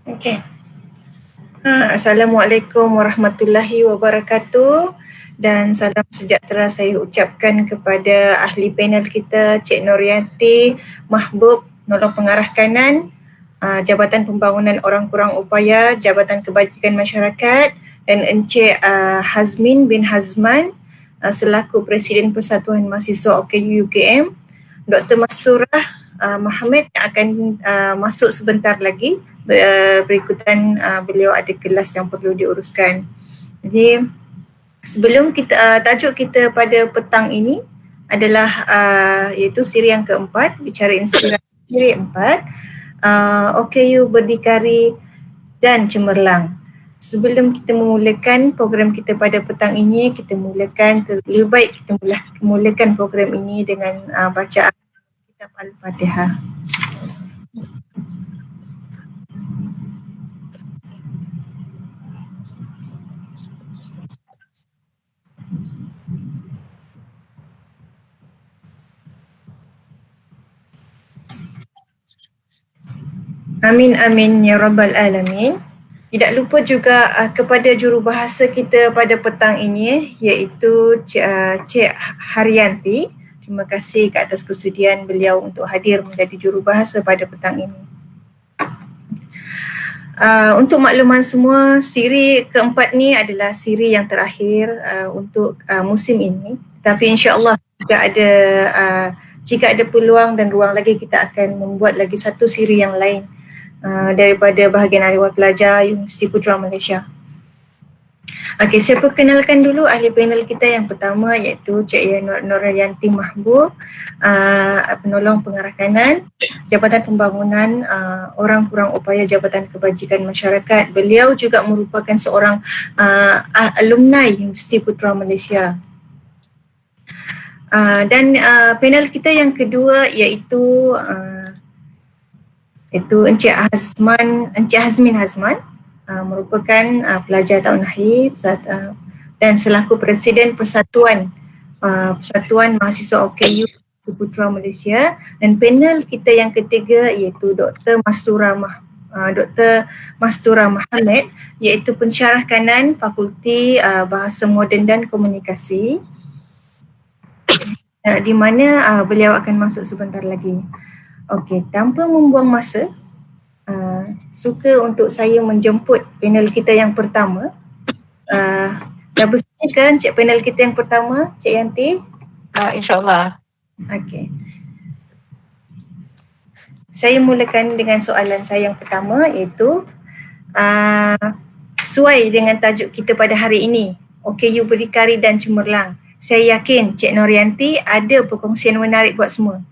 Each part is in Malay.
Okey. Assalamualaikum warahmatullahi wabarakatuh dan salam sejahtera saya ucapkan kepada ahli panel kita, Cik Norianti Mahbub, Nolong Pengarah Kanan, Jabatan Pembangunan Orang Kurang Upaya, Jabatan Kebajikan Masyarakat, dan Encik Hazmin bin Hazman selaku Presiden Persatuan Mahasiswa OKU UKM, Dr. Masturah Mohamad yang akan masuk sebentar lagi. Berikutan beliau ada kelas yang perlu diuruskan. Jadi sebelum kita tajuk kita pada petang ini adalah iaitu siri yang keempat, bicara inspirasi siri 4, OKU Berdikari dan Cemerlang. Sebelum kita memulakan program kita pada petang ini, kita mulakan lebih baik kita mulakan program ini dengan bacaan kitab Al-Fatihah. Amin amin ya rabbal alamin. Tidak lupa juga kepada jurubahasa kita pada petang ini iaitu Cik Haryanti. Terima kasih ke atas kesudian beliau untuk hadir menjadi jurubahasa pada petang ini. Untuk makluman semua, siri keempat ni adalah siri yang terakhir untuk musim ini. Tapi insya-Allah jika ada peluang dan ruang lagi, kita akan membuat lagi satu siri yang lain daripada bahagian awal pelajar Universiti Putra Malaysia. Okey, saya perkenalkan dulu ahli panel kita yang pertama iaitu Cik Norianti Mahbub, penolong pengarah kanan, Jabatan Pembangunan Orang Kurang Upaya Jabatan Kebajikan Masyarakat. Beliau juga merupakan seorang alumni Universiti Putra Malaysia. Dan panel kita yang kedua iaitu Encik Hazmin Hazman, merupakan pelajar tahun akhir dan selaku Presiden Persatuan Mahasiswa OKU Putra Malaysia. Dan panel kita yang ketiga iaitu Dr. Masturah Mohamad, iaitu pensyarah kanan Fakulti Bahasa Moden dan Komunikasi, di mana beliau akan masuk sebentar lagi. Okey, tanpa membuang masa, suka untuk saya menjemput panel kita yang pertama. Dah bersedia kan Cik panel kita yang pertama, Cik Yanti? InsyaAllah. Okey. Saya mulakan dengan soalan saya yang pertama iaitu sesuai dengan tajuk kita pada hari ini, OKU Berdikari dan Cemerlang. Saya yakin Cik Norianti ada perkongsian menarik buat semua.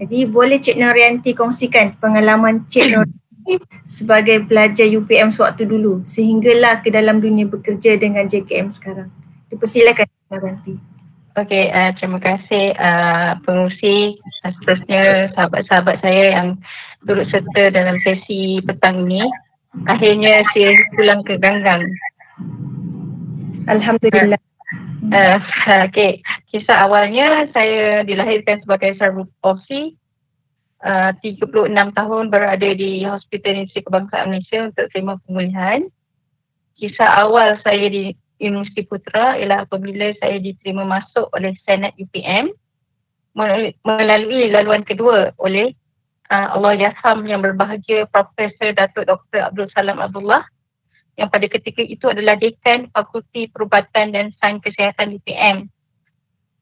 Jadi boleh Cik Norianti kongsikan pengalaman Cik Norianti sebagai pelajar UPM sewaktu dulu sehinggalah ke dalam dunia bekerja dengan JKM sekarang. Dipersilakan Cik Norianti. Okey, terima kasih pengurusi, seterusnya sahabat-sahabat saya yang turut serta dalam sesi petang ini. Akhirnya saya pulang ke Ganggang. Alhamdulillah. Okey, kisah awalnya saya dilahirkan sebagai saraf palsi. 36 tahun berada di Hospital Universiti Kebangsaan Malaysia untuk terima pemulihan. Kisah awal saya di Universiti Putra ialah apabila saya diterima masuk oleh Senat UPM melalui laluan kedua oleh Allahyarham yang berbahagia Profesor Datuk Dr. Abdul Salam Abdullah, yang pada ketika itu adalah Dekan Fakulti Perubatan dan Sains Kesihatan UPM,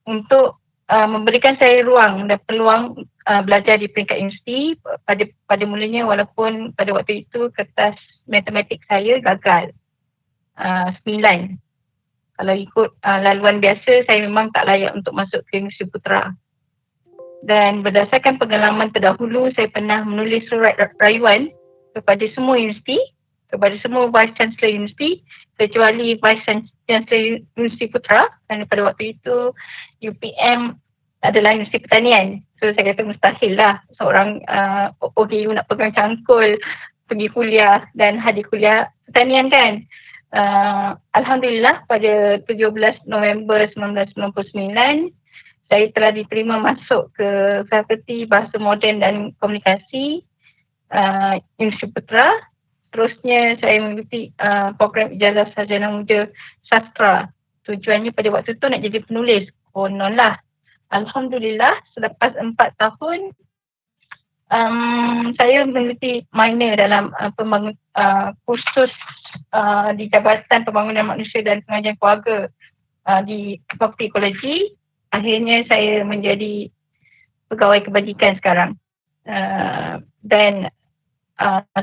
untuk memberikan saya ruang dan peluang belajar di peringkat universiti. Pada mulanya, walaupun pada waktu itu kertas matematik saya gagal 9. Kalau ikut laluan biasa, saya memang tak layak untuk masuk ke Universiti Putra. Dan berdasarkan pengalaman terdahulu, saya pernah menulis surat rayuan kepada semua universiti, kepada semua Vice Chancellor Universiti, kecuali Vice Chancellor Universiti Putra, kerana pada waktu itu UPM adalah Universiti Pertanian. So saya kata mustahil lah seorang OKU nak pegang cangkul pergi kuliah dan hadir kuliah pertanian kan. Alhamdulillah pada 17 November 1999 saya telah diterima masuk ke Fakulti Bahasa Moden dan Komunikasi Universiti Putra Seterusnya saya mengikuti program ijazah sarjana muda sastra. Tujuannya pada waktu tu nak jadi penulis. Konon lah. Alhamdulillah selepas 4 tahun saya mengikuti minor dalam kursus di Jabatan Pembangunan Manusia dan Pengajian Keluarga di Property Ecology. Akhirnya saya menjadi pegawai kebajikan sekarang. Dan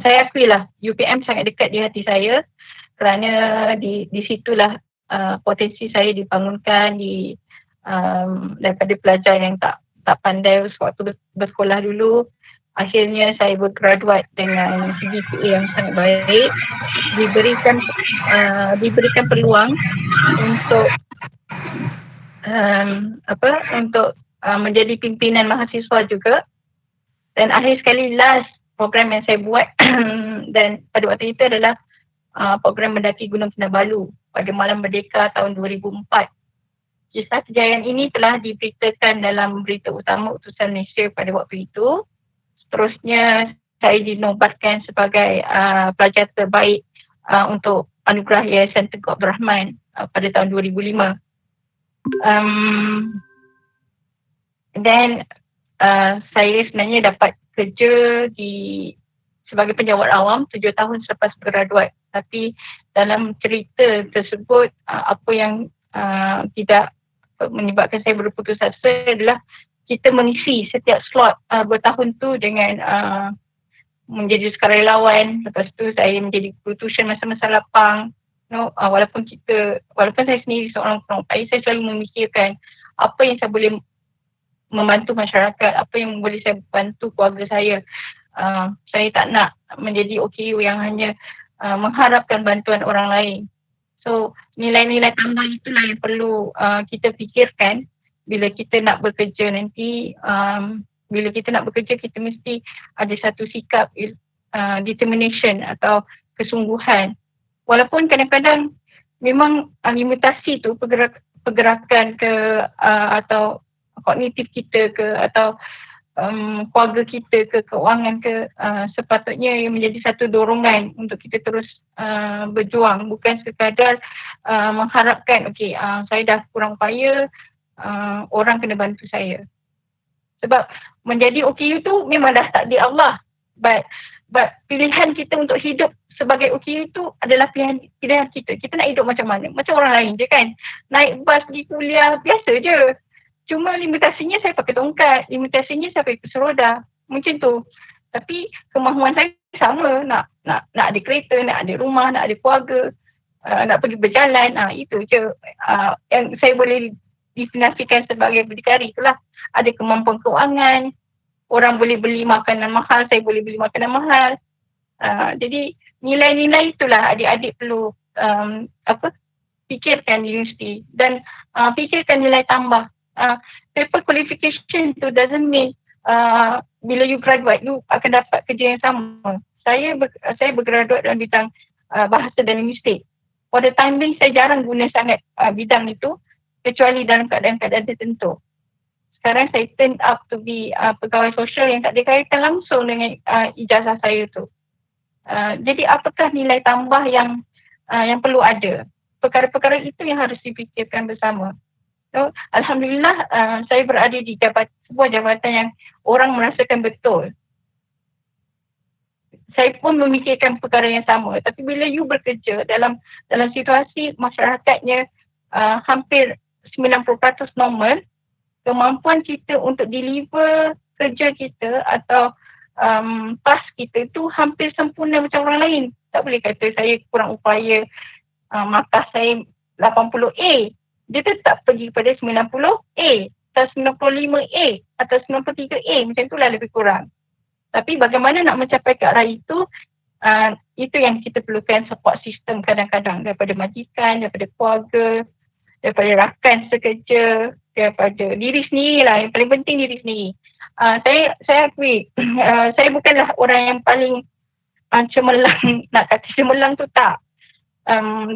saya akuilah UPM sangat dekat di hati saya kerana di situlah potensi saya dibangunkan daripada pelajar yang tak pandai sewaktu bersekolah dulu. Akhirnya saya bergraduat dengan GPA yang sangat baik, diberikan peluang untuk menjadi pimpinan mahasiswa juga. Dan akhir sekali last program yang saya buat dan pada waktu itu adalah program mendaki Gunung Kinabalu pada Malam Merdeka tahun 2004. Kisah kejayaan ini telah diberitakan dalam berita utama Utusan Malaysia pada waktu itu. Seterusnya saya dinobatkan sebagai pelajar terbaik untuk anugerah Yayasan Tengku Abdul Rahman pada tahun 2005. Dan saya sebenarnya dapat kerja sebagai penjawat awam 7 tahun selepas bergraduat. Tapi dalam cerita tersebut apa yang tidak menyebabkan saya berputus asa adalah kita mengisi setiap slot bertahun tu dengan menjadi sukarelawan. Lepas tu saya menjadi guru tuition masa-masa lapang. Walaupun saya sendiri seorang perempuan, saya selalu memikirkan apa yang saya boleh membantu masyarakat, apa yang boleh saya bantu keluarga saya. Saya tak nak menjadi OKU yang hanya mengharapkan bantuan orang lain. So nilai-nilai tambah itulah yang perlu kita fikirkan bila kita nak bekerja nanti. Bila kita nak bekerja, kita mesti ada satu sikap determination atau kesungguhan. Walaupun kadang-kadang memang limitasi tu pergerakan ke atau kognitif kita ke atau keluarga kita ke, keuangan ke, sepatutnya yang menjadi satu dorongan untuk kita terus berjuang, bukan sekadar mengharapkan saya dah kurang upaya, orang kena bantu saya. Sebab menjadi OKU tu memang dah takdir Allah, but pilihan kita untuk hidup sebagai OKU tu adalah pilihan kita. Kita nak hidup macam mana? Macam orang lain je kan. Naik bas pergi kuliah biasa je. Cuma limitasinya saya pakai tongkat, limitasinya saya pakai kursi roda. Macam tu. Tapi kemahuan saya sama, nak ada kereta, nak ada rumah, nak ada keluarga, nak pergi berjalan. Itu je yang saya boleh definisikan sebagai berdikari. Itulah, ada kemampuan keuangan, orang boleh beli makanan mahal, saya boleh beli makanan mahal. Jadi nilai-nilai itulah adik-adik perlu fikirkan di universiti dan fikirkan nilai tambah. Paper qualification tu doesn't mean bila you graduate you akan dapat kerja yang sama. Saya bergraduat dalam bidang bahasa dan linguistik. For the time being saya jarang guna sangat bidang itu kecuali dalam keadaan-keadaan tertentu. Sekarang saya turn up to be pegawai sosial yang tak ada kaitan langsung dengan ijazah saya tu. Jadi apakah nilai tambah yang perlu ada? Perkara-perkara itu yang harus dipikirkan bersama. So, Alhamdulillah saya berada di sebuah jabatan yang orang merasakan betul. Saya pun memikirkan perkara yang sama. Tapi bila you bekerja dalam situasi masyarakatnya hampir 90% normal, kemampuan kita untuk deliver kerja kita atau task kita tu hampir sempurna macam orang lain. Tak boleh kata saya kurang upaya, markah saya 80A. Dia tetap pergi pada 90A atau 95A atau 93A, macam itulah lebih kurang. Tapi bagaimana nak mencapai ke arah itu, itu yang kita perlukan support system kadang-kadang daripada majikan, daripada keluarga, daripada rakan sekerja, daripada diri sendiri lah. Yang paling penting diri sendiri. Saya akui, saya bukanlah orang yang paling cemerlang, nak kata cemerlang tu tak.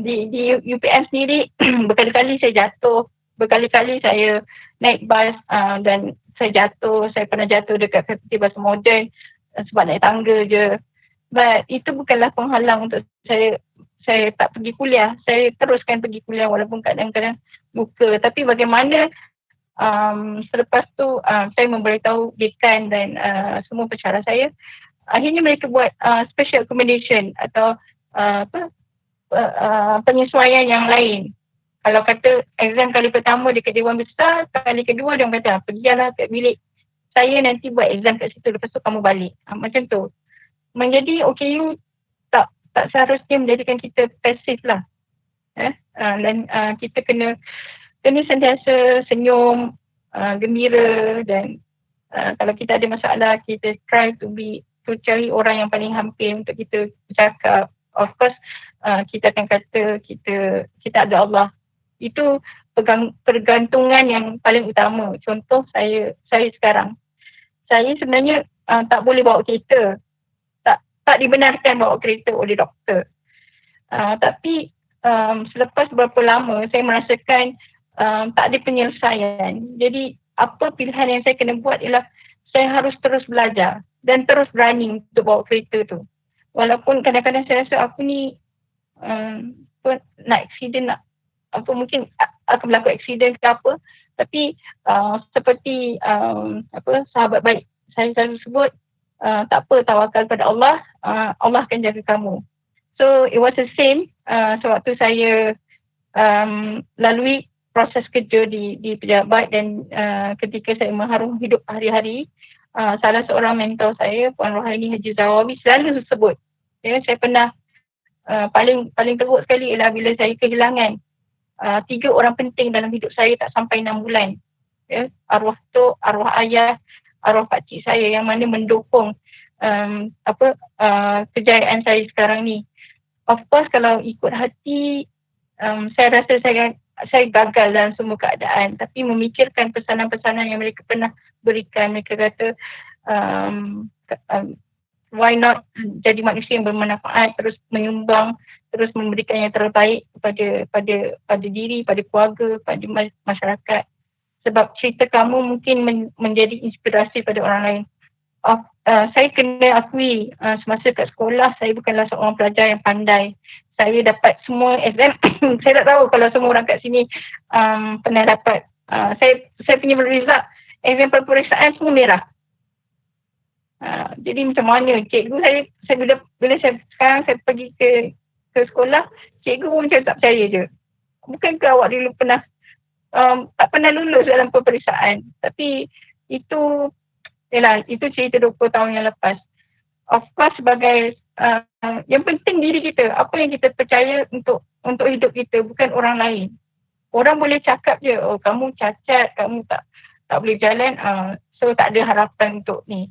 Di UPM sendiri berkali-kali saya jatuh, berkali-kali saya naik bas dan saya pernah jatuh dekat fakulti bahasa moden sebab naik tangga je. But itu bukanlah penghalang untuk saya tak pergi kuliah. Saya teruskan pergi kuliah walaupun kadang-kadang buka. Tapi bagaimana selepas tu saya memberitahu dekan dan semua pensyarah saya, akhirnya mereka buat special accommodation atau penyesuaian yang lain. Kalau kata exam kali pertama dekat Dewan Besar, kali kedua dia kata pergilah kat bilik saya, nanti buat exam kat situ, lepas tu kamu balik. Macam tu. Menjadi OKU tak seharusnya menjadikan kita pasif lah. Dan kita kena sentiasa senyum, gembira, dan kalau kita ada masalah, kita try to cari orang yang paling hampir untuk kita bercakap. Of course, kita akan kata kita ada Allah. Itu pergantungan yang paling utama. Contoh saya sekarang. Saya sebenarnya tak boleh bawa kereta. Tak dibenarkan bawa kereta oleh doktor. Tapi selepas berapa lama saya merasakan tak ada penyelesaian. Jadi apa pilihan yang saya kena buat ialah saya harus terus belajar dan terus berani untuk bawa kereta tu. Walaupun kadang-kadang saya rasa aku ni nak accident, mungkin akan berlaku accident ke apa. Tapi seperti sahabat baik saya selalu sebut, tak apa, tawakal pada Allah, Allah akan jaga kamu. So it was the same sewaktu saya lalui proses kerja di pejabat dan ketika saya mengharung hidup hari-hari, salah seorang mentor saya, Puan Rohaini Haji Zawawi, selalu sebut, saya pernah paling teruk sekali ialah bila saya kehilangan 3 orang penting dalam hidup saya tak sampai 6 bulan. Arwah tok, arwah ayah, arwah pakcik saya yang mana mendukung kejayaan saya sekarang ni. Of course kalau ikut hati, saya rasa saya gagal dalam semua keadaan, tapi memikirkan pesanan-pesanan yang mereka pernah berikan. Mereka kata why not jadi manusia yang bermanfaat, terus menyumbang, terus memberikan yang terbaik pada diri, pada keluarga, pada masyarakat. Sebab cerita kamu mungkin menjadi inspirasi pada orang lain. Saya kena akui, semasa kat sekolah saya bukanlah seorang pelajar yang pandai. Saya dapat semua exam. Saya tak tahu kalau semua orang kat sini pernah dapat. Saya punya result exam peperiksaan semua merah. Jadi macam mana cikgu saya bila sekarang saya pergi ke sekolah, cikgu pun macam tak percaya je. Bukankah awak dulu pernah tak pernah lulus dalam peperiksaan? Tapi itu cerita 20 tahun yang lepas. Of course sebagai yang penting diri kita, apa yang kita percaya untuk hidup kita, bukan orang lain. Orang boleh cakap je, oh kamu cacat, kamu tak boleh jalan, so tak ada harapan untuk ni.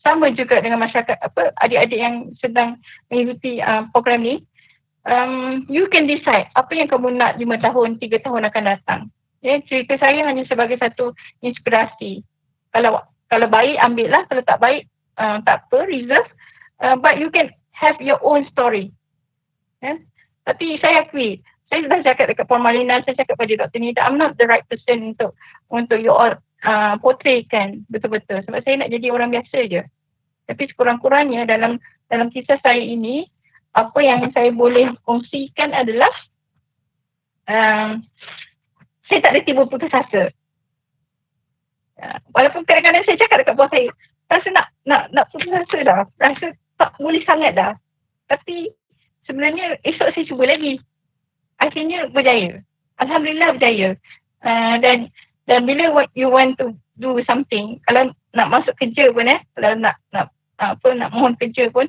Sama juga dengan masyarakat, adik-adik yang sedang mengikuti program ni, you can decide apa yang kamu nak 5 tahun, 3 tahun akan datang. Cerita saya hanya sebagai satu inspirasi. Kalau baik, ambil lah. Kalau tak baik, tak apa, reserve. But you can have your own story. Tapi saya akui, saya sudah cakap dekat Puan Malina, saya cakap pada Dr. Nida, I'm not the right person untuk you all portraykan betul-betul. Sebab saya nak jadi orang biasa je. Tapi sekurang-kurangnya dalam kisah saya ini, apa yang saya boleh kongsikan adalah saya tak ada timbul putus asa. Walaupun kadang-kadang saya cakap dekat bos saya, rasa nak putus asa dah, rasa tak boleh sangat dah. Tapi sebenarnya esok saya cuba lagi. Akhirnya berjaya. Alhamdulillah berjaya. Dan bila you want to do something, kalau nak masuk kerja pun kalau nak mohon kerja pun,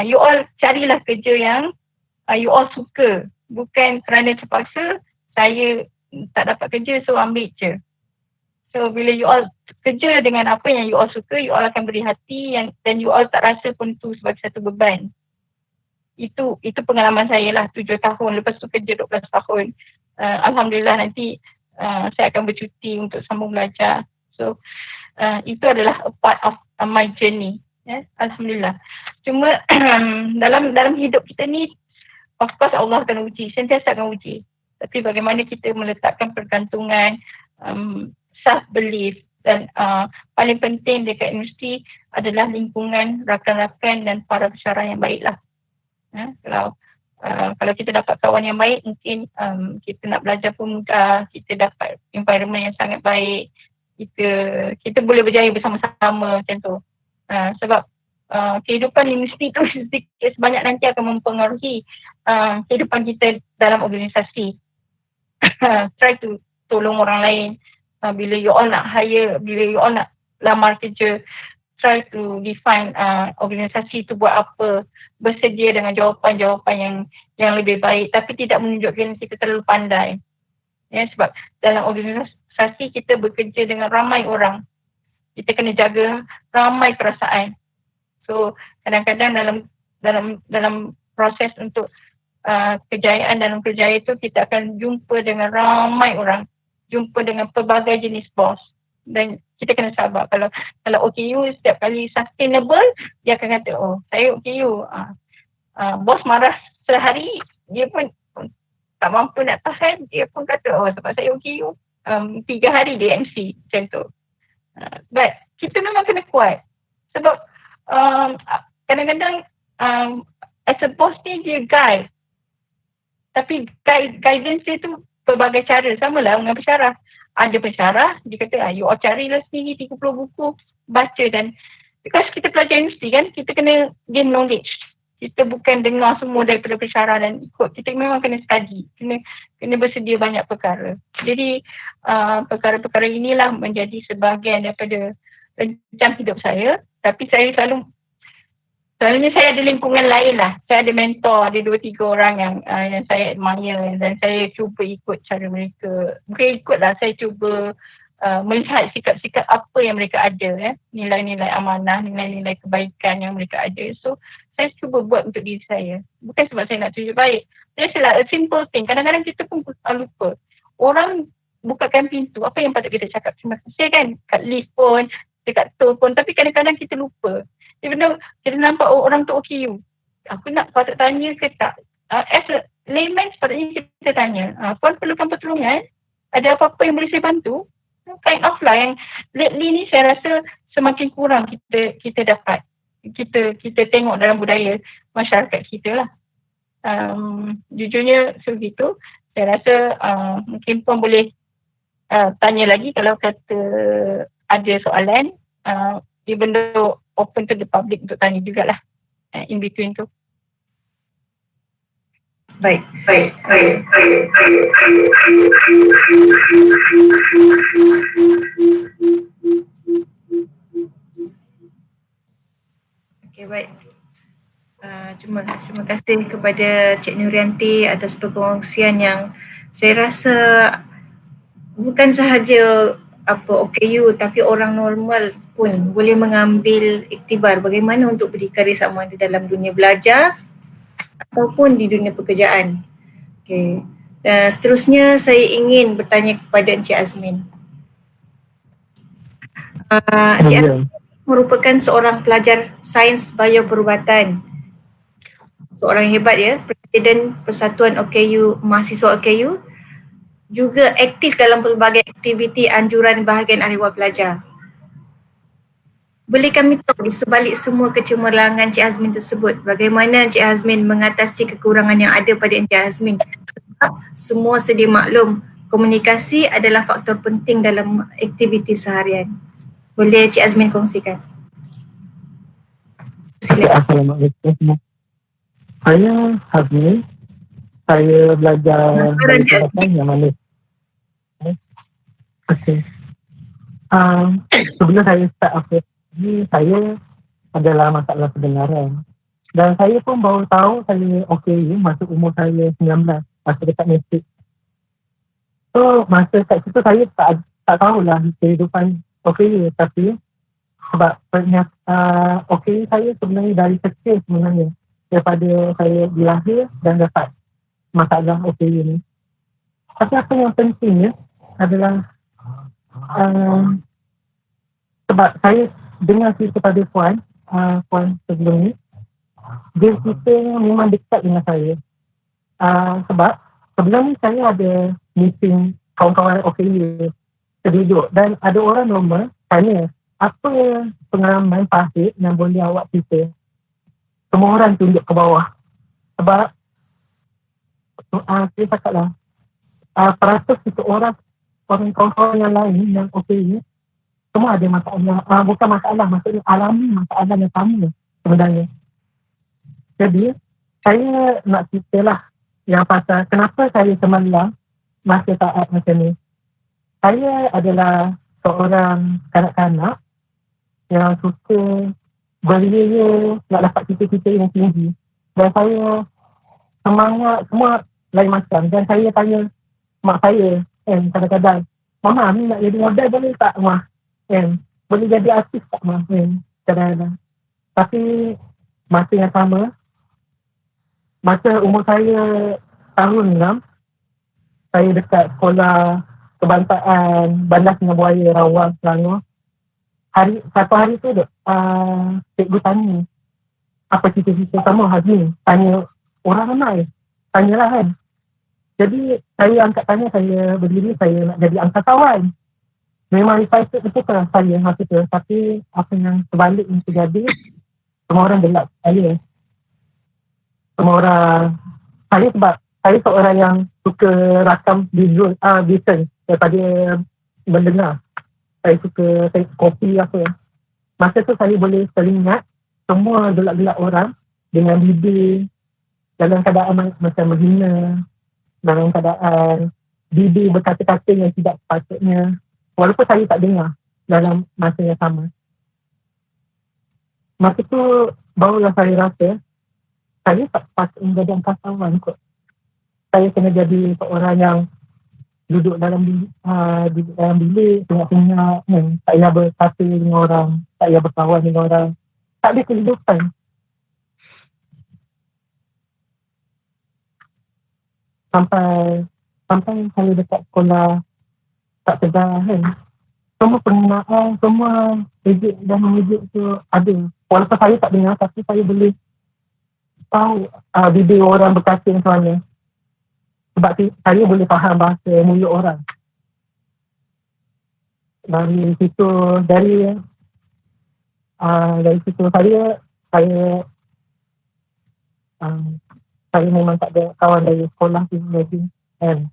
you all carilah kerja yang you all suka. Bukan kerana terpaksa saya tak dapat kerja so ambil je. So bila you all kerja dengan apa yang you all suka, you all akan beri hati dan you all tak rasa pun tu sebagai satu beban. Itu pengalaman saya lah, 7 tahun, lepas tu kerja 12 tahun. Alhamdulillah nanti saya akan bercuti untuk sambung belajar. So itu adalah a part of my journey. Alhamdulillah. Cuma dalam hidup kita ni, of course Allah akan uji, sentiasa akan uji. Tapi bagaimana kita meletakkan pergantungan, self-belief Dan paling penting dekat universiti adalah lingkungan, rakan-rakan dan para pensyarah yang baiklah. Kalau kita dapat kawan yang baik, mungkin kita nak belajar pun mudah, kita dapat environment yang sangat baik, kita boleh berjaya bersama-sama macam tu. Sebab kehidupan universiti tu sedikit sebanyak nanti akan mempengaruhi kehidupan kita dalam organisasi. Try to tolong orang lain. Bila you all nak hire, bila you all nak lamar kerja, try to define organisasi tu buat apa, bersedia dengan jawapan-jawapan yang lebih baik, tapi tidak menunjukkan kita terlalu pandai. Ya, sebab dalam organisasi kita bekerja dengan ramai orang, kita kena jaga ramai perasaan. So kadang-kadang dalam proses untuk kejayaan dalam kerjaya itu, kita akan jumpa dengan ramai orang, jumpa dengan pelbagai jenis bos, dan kita kena sabar. Kalau OKU setiap kali sustainable, dia akan kata, oh saya OKU, bos marah sehari, dia pun tak mampu nak tahan, dia pun kata, oh sebab saya OKU 3 hari dia MC macam tu. But kita memang kena kuat, sebab kadang-kadang as a boss ni dia guide, tapi guidance dia tu pelbagai cara. Sama lah dengan pensyarah. Ada pensyarah, dia kata, you all carilah sendiri 30 buku, baca. Dan because kita pelajar universiti kan, kita kena gain knowledge. Kita bukan dengar semua daripada pensyarah dan ikut. Kita memang kena study, kena bersedia banyak perkara. Jadi perkara-perkara inilah menjadi sebahagian daripada rencana hidup saya. Tapi saya selalunya saya ada lingkungan lain lah. Saya ada mentor, ada 2-3 orang yang saya admire, dan saya cuba ikut cara mereka. Bukan ikut lah, saya cuba melihat sikap-sikap apa yang mereka ada, nilai-nilai amanah, nilai-nilai kebaikan yang mereka ada. So saya cuba buat untuk diri saya. Bukan sebab saya nak tunjuk baik. Just like a simple thing. Kadang-kadang kita pun lupa. Orang bukakan pintu, apa yang patut kita cakap? Terima kasih kan, kat lift pun, dekat tol pun. Tapi kadang-kadang kita lupa. Even though kita nampak orang tu OKU, aku nak patut tanya ke tak? As a layman, sepatutnya kita tanya, puan perlukan pertolongan? Ada apa-apa yang boleh saya bantu? Kind of lah, yang lately ni saya rasa semakin kurang kita dapat. Kita tengok dalam budaya masyarakat kita lah. Jujurnya sebegitu. Saya rasa mungkin puan boleh tanya lagi kalau kata ada soalan. Even though open to the public untuk tanya jugalah in between tu. Baik. Okey, baik. Terima kasih kepada Cik Nurianti atas perkongsian yang saya rasa bukan sahaja OKU, tapi orang normal pun boleh mengambil iktibar bagaimana untuk berdikari sama ada dalam dunia belajar ataupun di dunia pekerjaan. Okay. Dan seterusnya saya ingin bertanya kepada Encik Azmin. Encik Azmin merupakan seorang pelajar sains bioperubatan. Seorang hebat ya, Presiden Persatuan OKU, mahasiswa OKU, juga aktif dalam pelbagai aktiviti anjuran bahagian ahli wadah pelajar. Boleh kami tahu di sebalik semua kecemerlangan Encik Azmin tersebut, bagaimana Encik Azmin mengatasi kekurangan yang ada pada Encik Azmin? Sebab semua sedia maklum, komunikasi adalah faktor penting dalam aktiviti seharian. Boleh Encik Azmin kongsikan? Assalamualaikum. Saya Azmin. Saya belajar yang mana? Okay. Sebelum saya start apa ni, saya adalah masalah kebenaran. Dan saya pun baru tahu saya OKU masa umur saya 19, masa dekat mesej. So masa kat situ saya tak tahulah kehidupan OKU, tapi sebab OKU saya sebenarnya dari kecil sebenarnya, daripada saya dilahir dan dapat masalah OKU ni. Tapi apa yang pentingnya adalah sebab saya dengar cerita pada puan sebelum ni, dia cerita memang dekat dengan saya. Sebab sebelum ni saya ada meeting kawan-kawan OKU terduduk, dan ada orang normal tanya, apa pengalaman pahit yang boleh awak cerita? Semua orang tunjuk ke bawah. Sebab saya cakaplah, peratus itu orang kawan-kawan yang lain yang okey, semua ada masalah. Bukan masalah, maksudnya alami masalah yang sama sebenarnya. Jadi, saya nak ceritalah yang pasal kenapa saya semalam masa taat macam ni. Saya adalah seorang kanak-kanak yang suka beria nak dapat cita-cita yang tinggi. Dan saya semangat semua lain macam. Dan saya tanya mak saya, kadang-kadang, Mama, ni nak jadi model boleh tak, Mah? Boleh jadi artis tak, Mah? Kadang-kadang. Tapi masa yang sama, masa umur saya tahun 6, saya dekat sekolah kebangsaan Bandar Sungai Buaya, Rawang, Selangor. Satu hari tu cikgu tanya, apa cita-cita kamu hari ni? Tanya orang ramai. Tanyalah kan. Jadi saya angkat tanya, saya berdiri, saya nak jadi angkatawan. Memang excited betul kan saya masa tu. Tapi apa yang sebalik yang terjadi, semua orang gelap saya. Semua orang, sebab saya seorang yang suka rakam visual, daripada mendengar. Saya suka kopi apa. Masa tu saya boleh teringat semua gelak-gelak orang dengan bibir dalam keadaan macam menghina, dalam keadaan bibir berkata-kata yang tidak sepatutnya. Walaupun saya tak dengar dalam masa yang sama. Masa tu barulah saya rasa saya tak patut menjadi angkatawan kot. Saya kena jadi seorang yang duduk dalam bilik, tengok-tengok, tak payah berkata dengan orang, tak payah berkawan dengan orang. Tak ada kehidupan. Sampai saya dekat sekolah tak sedar kan. Semua pengenaan, semua ejek dan mengejek tu ada. Walaupun saya tak dengar, tapi saya boleh tahu bibir orang berkata macam mana. Sebab saya boleh faham bahasa mulut orang. Dari situ saya memang tak ada kawan dari sekolah tu lagi. And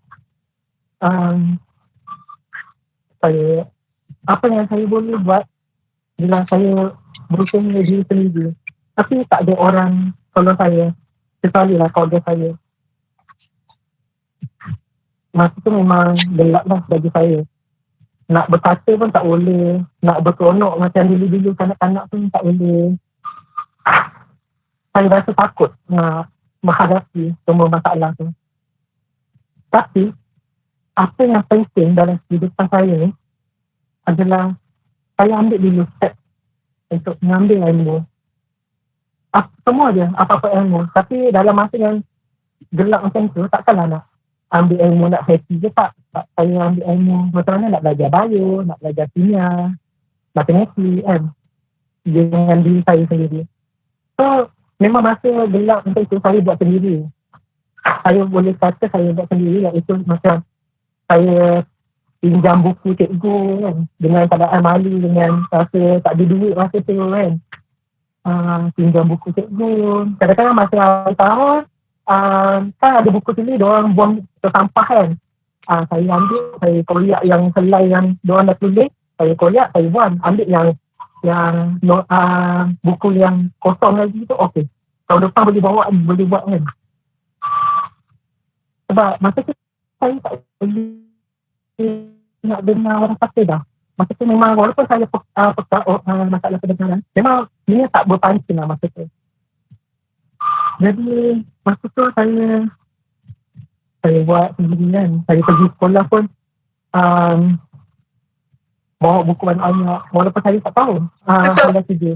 apa yang saya boleh buat bila saya berusaha diri sendiri. Tapi tak ada orang tolong saya. Kecuali lah keluarga saya. Masa tu memang gelap lah bagi saya. Nak berkata pun tak boleh. Nak berseronok macam dulu-dulu kanak-kanak pun tak boleh. Saya rasa takut nak menghadapi semua masalah tu. Tapi apa yang penting dalam kehidupan saya ni adalah saya ambil dulu step untuk mengambil ilmu. Semua je, apa-apa ilmu. Tapi dalam masa yang gelap macam tu, takkanlah nak ambil ilmu nak happy je tak. Saya ambil ilmu macam mana nak belajar bio, nak belajar kimia, matematik kan. Dengan diri saya sendiri. So, memang masa gelap macam tu, saya buat sendiri. Saya boleh kata saya buat sendiri, iaitu macam saya pinjam buku cikgu kan. Dengan keadaan malu, dengan rasa tak ada duit masa tu kan. Pinjam buku cikgu. Kadang-kadang masa awal tahun, kan ada buku tulis, diorang buang ke sampah kan. Saya ambil, saya koyak yang selai yang diorang dah tulis, saya koyak, saya buang. Ambil yang buku yang kosong lagi tu, okey. Tahun depan boleh buat kan. Sebab masa tu saya tak boleh nak dengar orang kata dah. Masa tu memang walaupun saya masalah kedengaran, memang dia tak berpancing lah masa tu. Jadi masa tu saya buat sendiri kan. Saya pergi sekolah pun bawa buku banyak-banyak. Walaupun saya tak tahu saya kerja.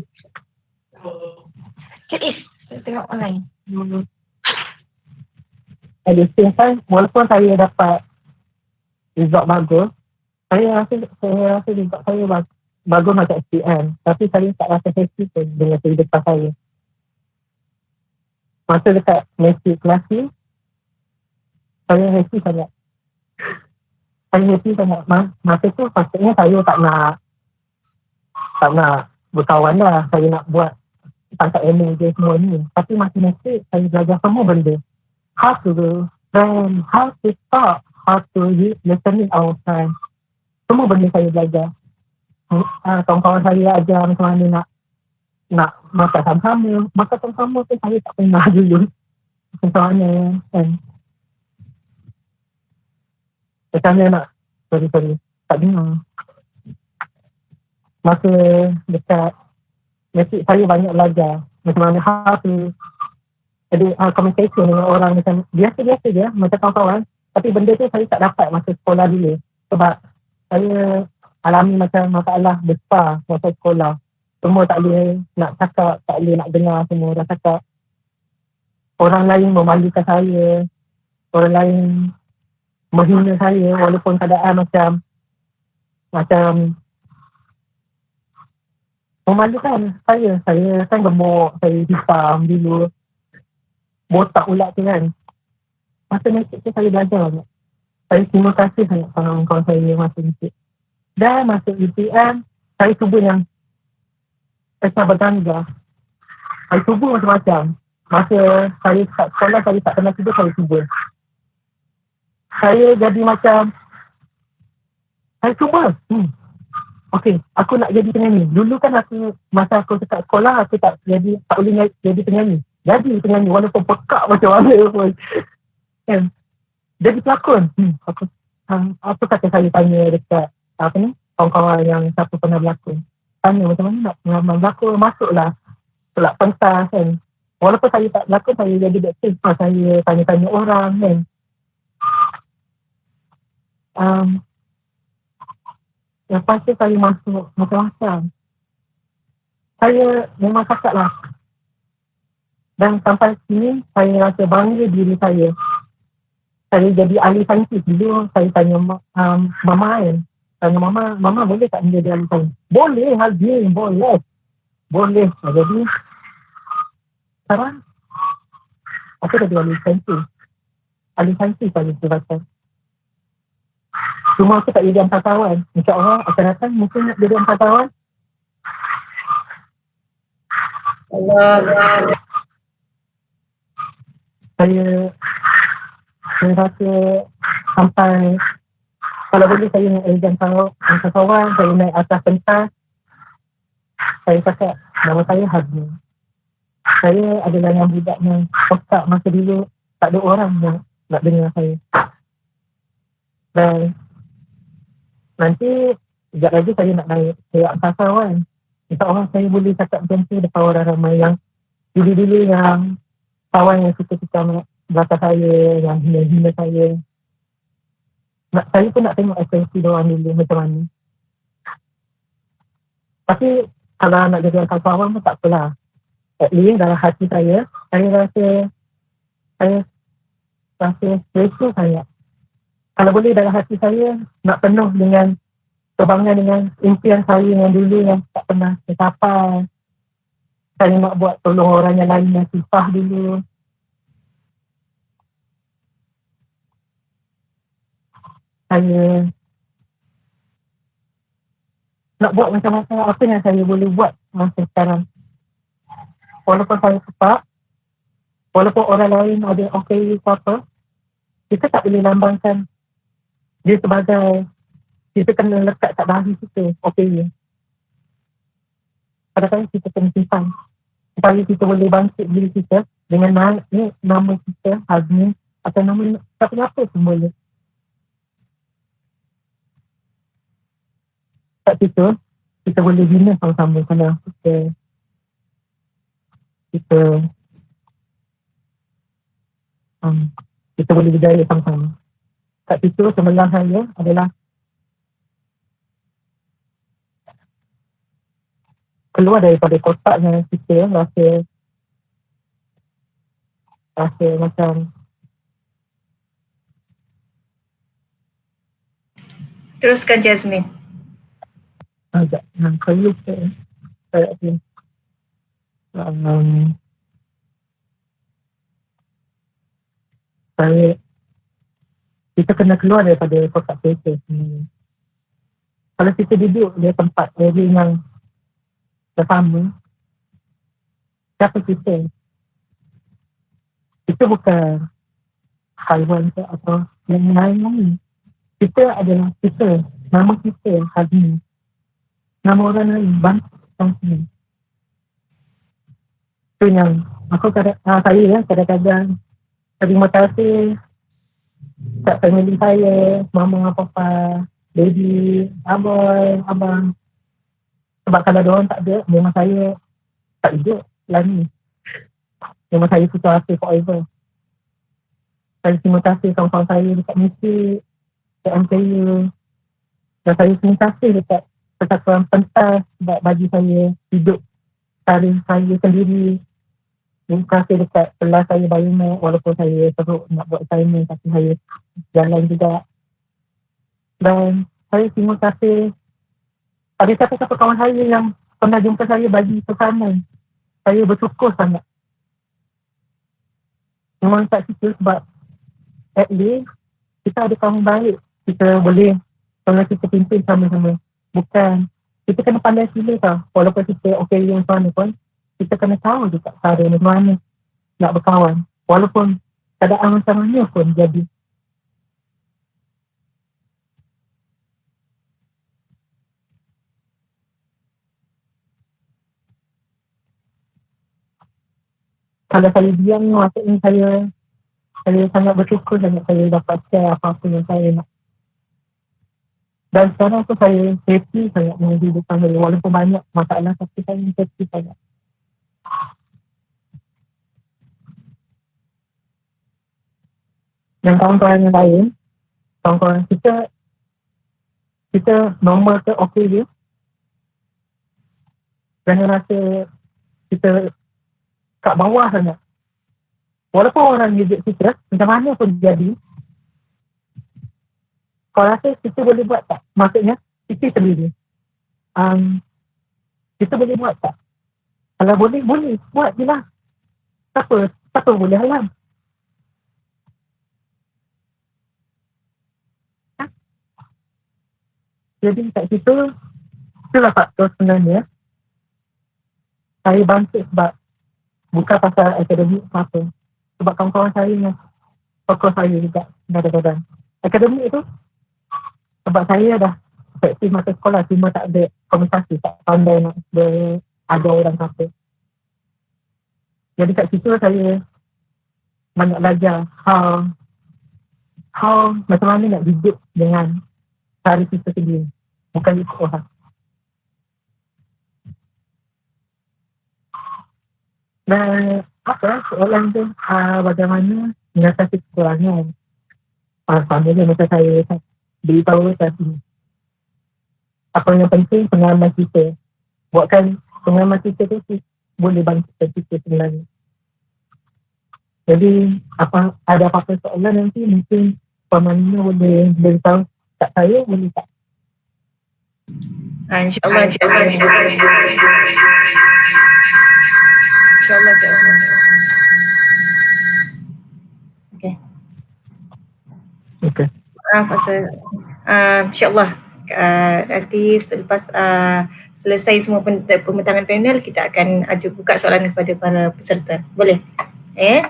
Saya tengok online. At the same time, walaupun saya dapat result bagus, saya rasa result saya bagus macam SPM. Tapi saya tak rasa happy pun dengan kehidupan saya. Masa dekat mesin kelas ni, saya happy sangat. Masa tu patutnya saya tak nak tak nak berkawan lah. Saya nak buat tangkap ilmu je semua ni. Tapi matematik saya belajar semua benda. How to learn, how to talk, how to listening our time. Semua benda saya belajar. Kawan-kawan saya ajar macam mana nak masak sama-sama. Masak sama-sama pun saya tak pernah dulu. Macam mana kan. Macam mana nak sorry tak dengar. Masa dekat metik saya banyak belajar macam mana how to communication dengan orang macam biasa-biasa je macam kawan-kawan. Tapi benda tu saya tak dapat masa sekolah dulu. Sebab saya alami macam masalah besar masa sekolah. Semua tak boleh nak cakap, tak boleh nak dengar semua orang cakap. Orang lain memalukan saya. Orang lain menghina saya walaupun keadaan macam memalukan saya. Saya kan gemuk, saya hitam dulu. Botak ulat tu kan. Masa metik tu saya belajar banyak. Saya terima kasih sangat kawan-kawan saya masa metik. Dan masa UTM, saya cuba yang saya berganda. Saya cuba macam-macam. Masa saya kat sekolah, saya tak pernah cuba, saya cuba. Saya jadi macam, saya cuba. Okey, aku nak jadi penyanyi. Dulu kan masa aku dekat sekolah, aku tak boleh jadi penyanyi. Jadi penyanyi walaupun pekak macam mana pun. Kan? Jadi pelakon. Apa kata saya tanya dekat kawan-kawan yang siapa pernah berlakon. Tanya macam mana nak berlakon, masuklah. Pelak pentas kan. Walaupun saya tak berlakon, saya jadi backstage. Saya tanya-tanya orang kan. Lepas tu saya masuk macam-macam. Saya memang cakap lah. Dan sampai sini, saya rasa bangga diri saya. Saya jadi ahli saintis. Dulu saya tanya mama kan. Tanya mama boleh tak menjadi ahli saintis? Boleh, Hazim, boleh. Boleh. Jadi, sekarang, aku jadi ahli saintis. Ahli saintis saya sebabkan. Cuma aku tak jadi angkatawan. InsyaAllah akan datang mungkin nak jadi angkatawan. Allah. Saya rasa sampai kalau boleh saya nak jadi angkatawan, saya naik atas pentas. Saya cakap nama saya Hazmi. Saya adalah yang budak yang otak masa dulu tak ada orang yang nak dengar saya. Dan nanti sekejap lagi saya nak naik saya angkatawan. InsyaAllah saya boleh cakap macam tu depan orang ramai yang dulu-dulu yang kawan yang suka-suka belakang saya, yang hina-hina saya. Saya pun nak tengok ekspresi diorang dulu macam mana. Tapi kalau nak jadi kawan pun tak apalah. At least dalam hati saya rasa selesa sangat. Kalau boleh dalam hati saya nak penuh dengan kebanggaan dengan impian saya yang dulu yang tak pernah tercapai. Saya nak buat tolong orang yang lain yang susah dulu. Saya nak buat macam-macam apa yang saya boleh buat masa sekarang. Walaupun saya sepak, walaupun orang lain ada okey apa, kita tak boleh lambangkan dia sebagai kita kena lekat kat dahi kita okey. Kadang-kadang kita kena simpan supaya kita boleh bangkit diri kita dengan nama kita Hazmi atau nama apa pun boleh. Kat situ kita boleh bina sama-sama kalau kita boleh berjaya sama-sama. Kat situ sebelah saya adalah keluar daripada kotak yang kita rasa macam Teruskan Jasmine. agak kalau saya kita kena keluar daripada kotak kereta sebenarnya. Kalau kita duduk di tempat yang bersama. Siapa kita? Kita bukan haiwan ke atau yang lain-lain. Kita adalah kita. Nama kita hari ini. Nama orang lain, bangsa ini. Itu yang saya kadang-kadang terima kasih kat family saya, mama, papa, baby, aboy, abang. Sebab kalau diorang tak ada, memang saya tak hidup lah ni. Memang saya putus asa forever. Saya terima kasih kawan-kawan saya dekat musik, dekat MCU. Dan saya terima kasih dekat persatuan pentas sebab bagi saya hidup karir saya sendiri. Terima kasih dekat kelas saya biomed walaupun saya teruk nak buat assignment tapi saya jalan juga. Dan saya terima kasih pada siapa-siapa kawan saya yang pernah jumpa saya bagi pesanan. Saya bersyukur sangat. Memang tak cerita sebab at least kita ada kawan baik. Kita boleh kalau kita pimpin sama-sama. Bukan kita kena pandai pilih tau. Walaupun kita yang mana pun kita kena tahu juga cara mana nak berkawan. Walaupun keadaan macam mana pun jadi. Kalau saya diam, maksudnya saya sangat bersyukur sangat saya dapat share apa-apa yang saya nak. Dan sekarang tu saya happy sangat dengan kehidupan saya. Walaupun banyak masalah tapi saya happy sangat. Dan kawan-kawan yang lain, kawan-kawan kita normal ke okey je. Jangan rasa kita kat bawah sangat. Walaupun orang reject kita, macam mana pun jadi, kau rasa kita boleh buat tak? Maksudnya, kita sendiri. Kita boleh buat tak? Kalau boleh, buat je lah. Siapa boleh halang? Jadi kat situ, itulah faktor sebenarnya. Saya bangkit sebab bukan pasal akademik apa. Sebab kawan-kawan saya yang fokus saya juga kadang-kadang. Akademik itu sebab saya dah efektif masa sekolah cuma tak ada komunikasi, tak pandai nak ada orang kata. Jadi kat situ saya banyak belajar how macam mana nak hidup dengan cara kita sendiri. Bukan ikut orang. Dan soalan tu bagaimana mengatasi kekurangan. Sama je macam saya beritahu tadi. Apa yang penting pengalaman kita. Buatkan pengalaman kita tu boleh bangkitkan kita sebenarnya. Jadi ada apa-apa soalan nanti mungkin Pemana boleh beritahu kat saya boleh tak? InsyaAllah Cik Azmin. InsyaAllah Cik Azmin. Okay. Maaf pasal InsyaAllah nanti selepas selesai semua pembentangan panel kita akan buka soalan kepada para peserta. Boleh? Okay.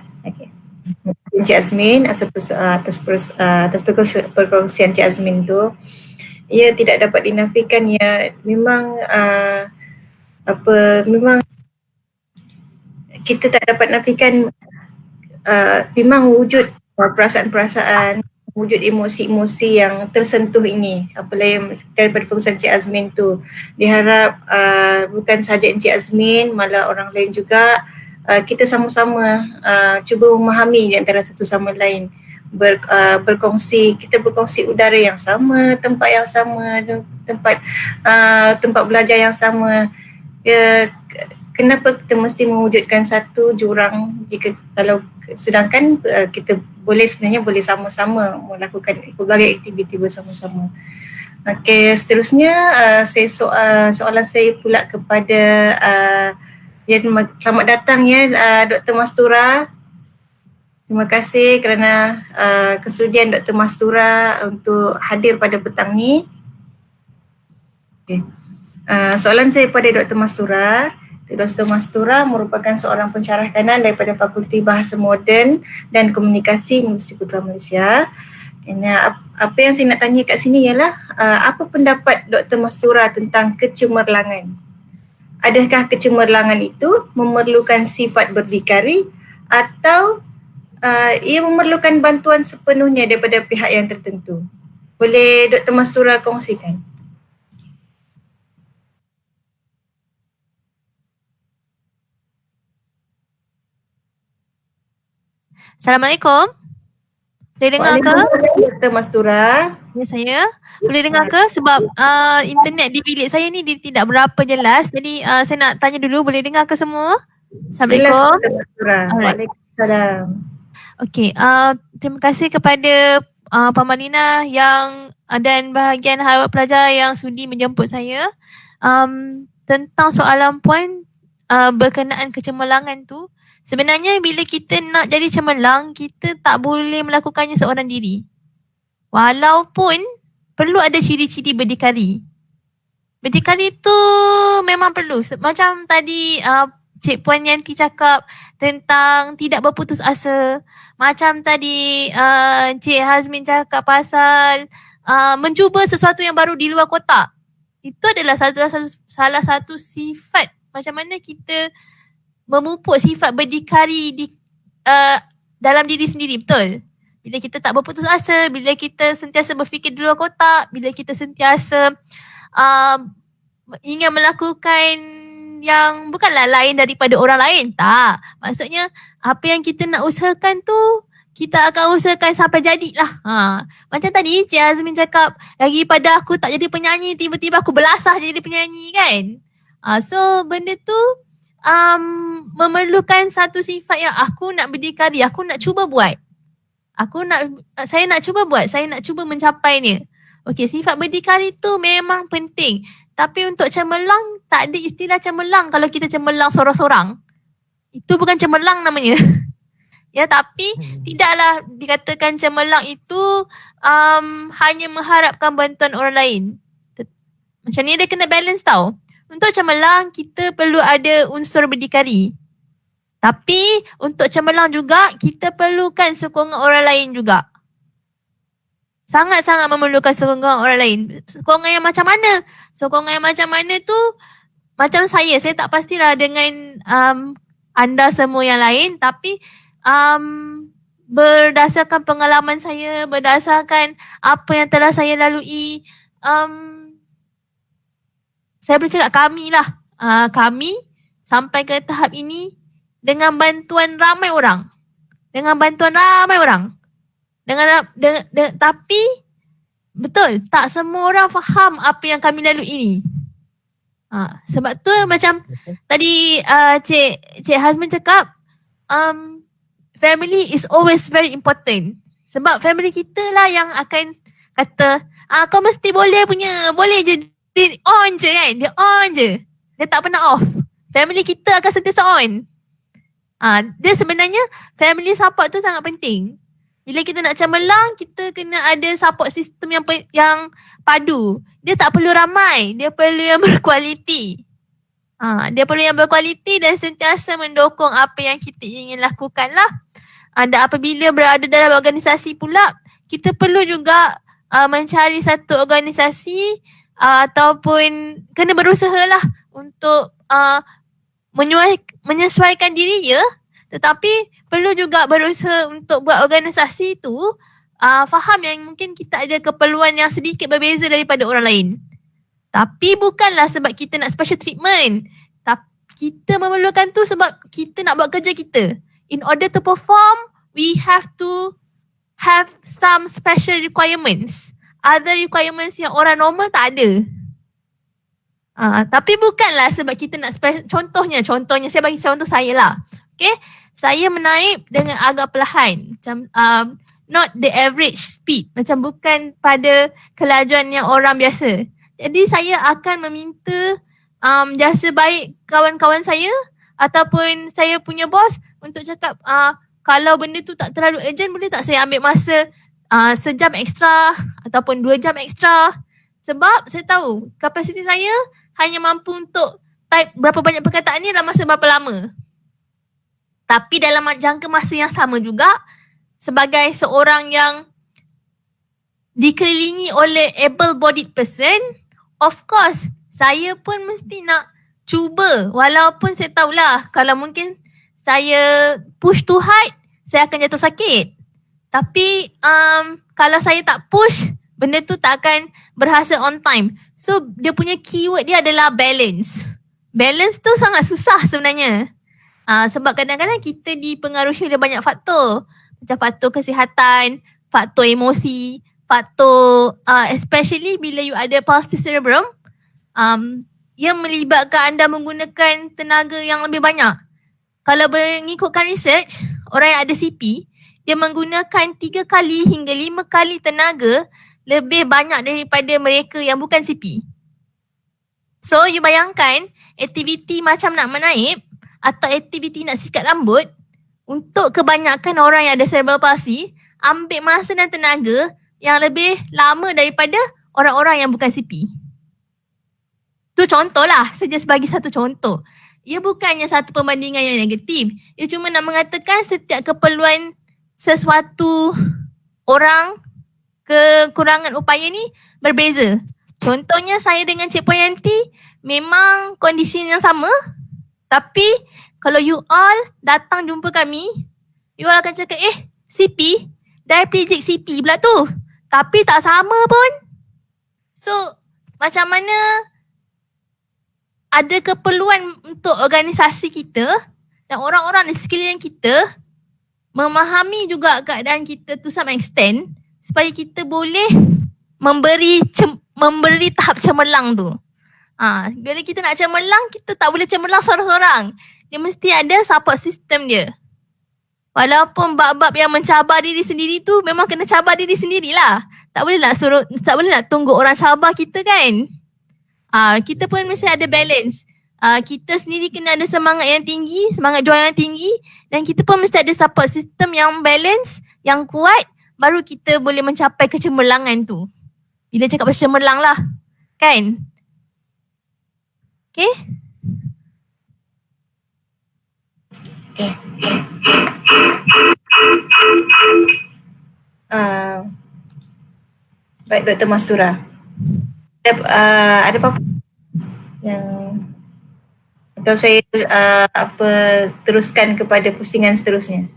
Cik Azmin atas perkongsian Cik Azmin tu, ia tidak dapat dinafikan ya, memang memang kita tak dapat nafikan memang wujud perasaan-perasaan, wujud emosi-emosi yang tersentuh ini. Apalagi daripada perkongsian Cik Azmin tu, diharap bukan sahaja Encik Azmin, malah orang lain juga kita sama-sama cuba memahami di antara satu sama lain. Kita berkongsi udara yang sama, tempat yang sama, tempat belajar yang sama. Kenapa kita mesti mewujudkan satu jurang sedangkan kita sebenarnya boleh sama-sama melakukan pelbagai aktiviti bersama-sama. Okey, seterusnya soalan saya pula kepada selamat datang ya Dr. Mastura. Terima kasih kerana kesudian Dr. Mastura untuk hadir pada petang ni. Okay. Soalan saya pada Dr. Mastura. Dr. Mastura merupakan seorang pensyarah kanan daripada Fakulti Bahasa Moden dan Komunikasi Universiti Putra Malaysia. Apa yang saya nak tanya kat sini ialah apa pendapat Dr. Mastura tentang kecemerlangan? Adakah kecemerlangan itu memerlukan sifat berdikari atau ia memerlukan bantuan sepenuhnya daripada pihak yang tertentu? Boleh Dr. Mastura kongsikan? Assalamualaikum. Boleh dengar ke? Dr. Mastura. Ya, saya. Boleh dengar ke? Sebab internet di bilik saya ni dia tidak berapa jelas. Jadi saya nak tanya dulu, boleh dengar ke semua? Assalamualaikum. Jelas Dr. Mastura. Waalaikumsalam. Okey, terima kasih kepada Puan Malina yang dan bahagian hadirin pelajar yang sudi menjemput saya. Tentang soalan puan berkenaan kecemerlangan tu, sebenarnya bila kita nak jadi cemerlang, kita tak boleh melakukannya seorang diri. Walaupun perlu ada ciri-ciri berdikari. Berdikari tu memang perlu. Macam tadi Cik Puan Yanti cakap tentang tidak berputus asa. Macam tadi Cik Hazmin cakap pasal mencuba sesuatu yang baru di luar kotak. Itu adalah salah satu sifat macam mana kita memupuk sifat berdikari di dalam diri sendiri, betul? Bila kita tak berputus asa, bila kita sentiasa berfikir di luar kotak, bila kita sentiasa ingin melakukan yang bukanlah lain daripada orang lain, tak. Maksudnya apa yang kita nak usahakan tu, kita akan usahakan sampai jadilah. Macam tadi Cik Azmin cakap, lagi pada aku tak jadi penyanyi, tiba-tiba aku belasah jadi penyanyi kan. So benda tu memerlukan satu sifat yang aku nak berdikari, aku nak cuba buat. Saya nak cuba buat, saya nak cuba mencapainya. Okey, sifat berdikari tu memang penting. Tapi untuk cemerlang, tak ada istilah cemerlang kalau kita cemerlang sorang-sorang. Itu bukan cemerlang namanya. Ya, tapi tidaklah dikatakan cemerlang itu hanya mengharapkan bantuan orang lain. Macam ni dia kena balance tau. Untuk cemerlang, kita perlu ada unsur berdikari. Tapi untuk cemerlang juga, kita perlukan sokongan orang lain juga. Sangat-sangat memerlukan sokongan orang lain. Sokongan yang macam mana? Sokongan yang macam mana tu, macam saya tak pastilah dengan anda semua yang lain, tapi berdasarkan pengalaman saya, berdasarkan apa yang telah saya lalui, saya boleh cakap kami lah. Kami sampai ke tahap ini dengan bantuan ramai orang. Tapi betul, tak semua orang faham apa yang kami lalui ini. Sebab tu macam tadi Cik Hazmin cakap, family is always very important. Sebab family kita lah yang akan kata, kau mesti boleh je. Dia on je kan, dia on je. Dia tak pernah off. Family kita akan sentiasa on. Dia sebenarnya family support tu sangat penting. Bila kita nak cemerlang, kita kena ada support system yang padu. Dia tak perlu ramai, dia perlu yang berkualiti. Dia perlu yang berkualiti dan sentiasa mendukung apa yang kita ingin lakukan lah. Dan apabila berada dalam organisasi pula, kita perlu juga mencari satu organisasi ataupun kena berusaha lah untuk menyesuaikan diri ya. Tetapi perlu juga berusaha untuk buat organisasi tu faham yang mungkin kita ada keperluan yang sedikit berbeza daripada orang lain. Tapi bukanlah sebab kita nak special treatment. Tapi kita memerlukan tu sebab kita nak buat kerja kita. In order to perform, we have to have some special requirements. Other requirements yang orang normal tak ada. Tapi bukanlah sebab kita nak contohnya saya bagi contoh saya lah. Okay, saya menaip dengan agak perlahan. Macam not the average speed. Macam bukan pada kelajuan yang orang biasa. Jadi saya akan meminta jasa baik kawan-kawan saya ataupun saya punya bos untuk cakap kalau benda tu tak terlalu urgent, boleh tak saya ambil masa sejam ekstra ataupun 2 jam ekstra. Sebab saya tahu kapasiti saya hanya mampu untuk type berapa banyak perkataan ni dalam masa berapa lama. Tapi dalam jangka masa yang sama juga, sebagai seorang yang dikelilingi oleh able-bodied person, of course, saya pun mesti nak cuba. Walaupun saya tahulah kalau mungkin saya push too hard, saya akan jatuh sakit. Tapi kalau saya tak push, benda tu tak akan berhasil on time. So dia punya keyword dia adalah balance. Balance tu sangat susah sebenarnya. Sebab kadang-kadang kita dipengaruhi oleh banyak faktor. Macam faktor kesihatan, faktor emosi, faktor especially bila you ada palsy cerebrum, yang melibatkan anda menggunakan tenaga yang lebih banyak. Kalau mengikutkan research, orang yang ada CP, dia menggunakan 3 kali hingga 5 kali tenaga lebih banyak daripada mereka yang bukan CP. So, you bayangkan aktiviti macam nak menaip atau aktiviti nak sikat rambut, untuk kebanyakan orang yang ada cerebral palsy, ambil masa dan tenaga yang lebih lama daripada orang-orang yang bukan CP. Tu contohlah, saja sebagai satu contoh. Ia bukannya satu perbandingan yang negatif. Ia cuma nak mengatakan setiap keperluan sesuatu orang, kekurangan upaya ni berbeza. Contohnya saya dengan Cik Poyanti memang kondisi yang sama, tapi kalau you all datang jumpa kami, you all akan cakap, CP, diplegic CP pula tu. Tapi tak sama pun. So, macam mana ada keperluan untuk organisasi kita dan orang-orang di sekeliling kita memahami juga keadaan kita to some extent supaya kita boleh memberi tahap cemerlang tu. Bila kita nak cemerlang, kita tak boleh cemerlang seorang-seorang. Dia mesti ada support system dia. Walaupun bab-bab yang mencabar diri sendiri tu memang kena cabar diri sendirilah. Tak boleh nak tunggu orang cabar kita kan. Kita pun mesti ada balance. Kita sendiri kena ada semangat yang tinggi, semangat juang yang tinggi, dan kita pun mesti ada support system yang balance, yang kuat, baru kita boleh mencapai kecemerlangan tu. Bila cakap pasal cemerlang lah, kan? Okay? Okay. Baik, Dr. Mastura. Ada apa-apa yang atau saya teruskan kepada pusingan seterusnya?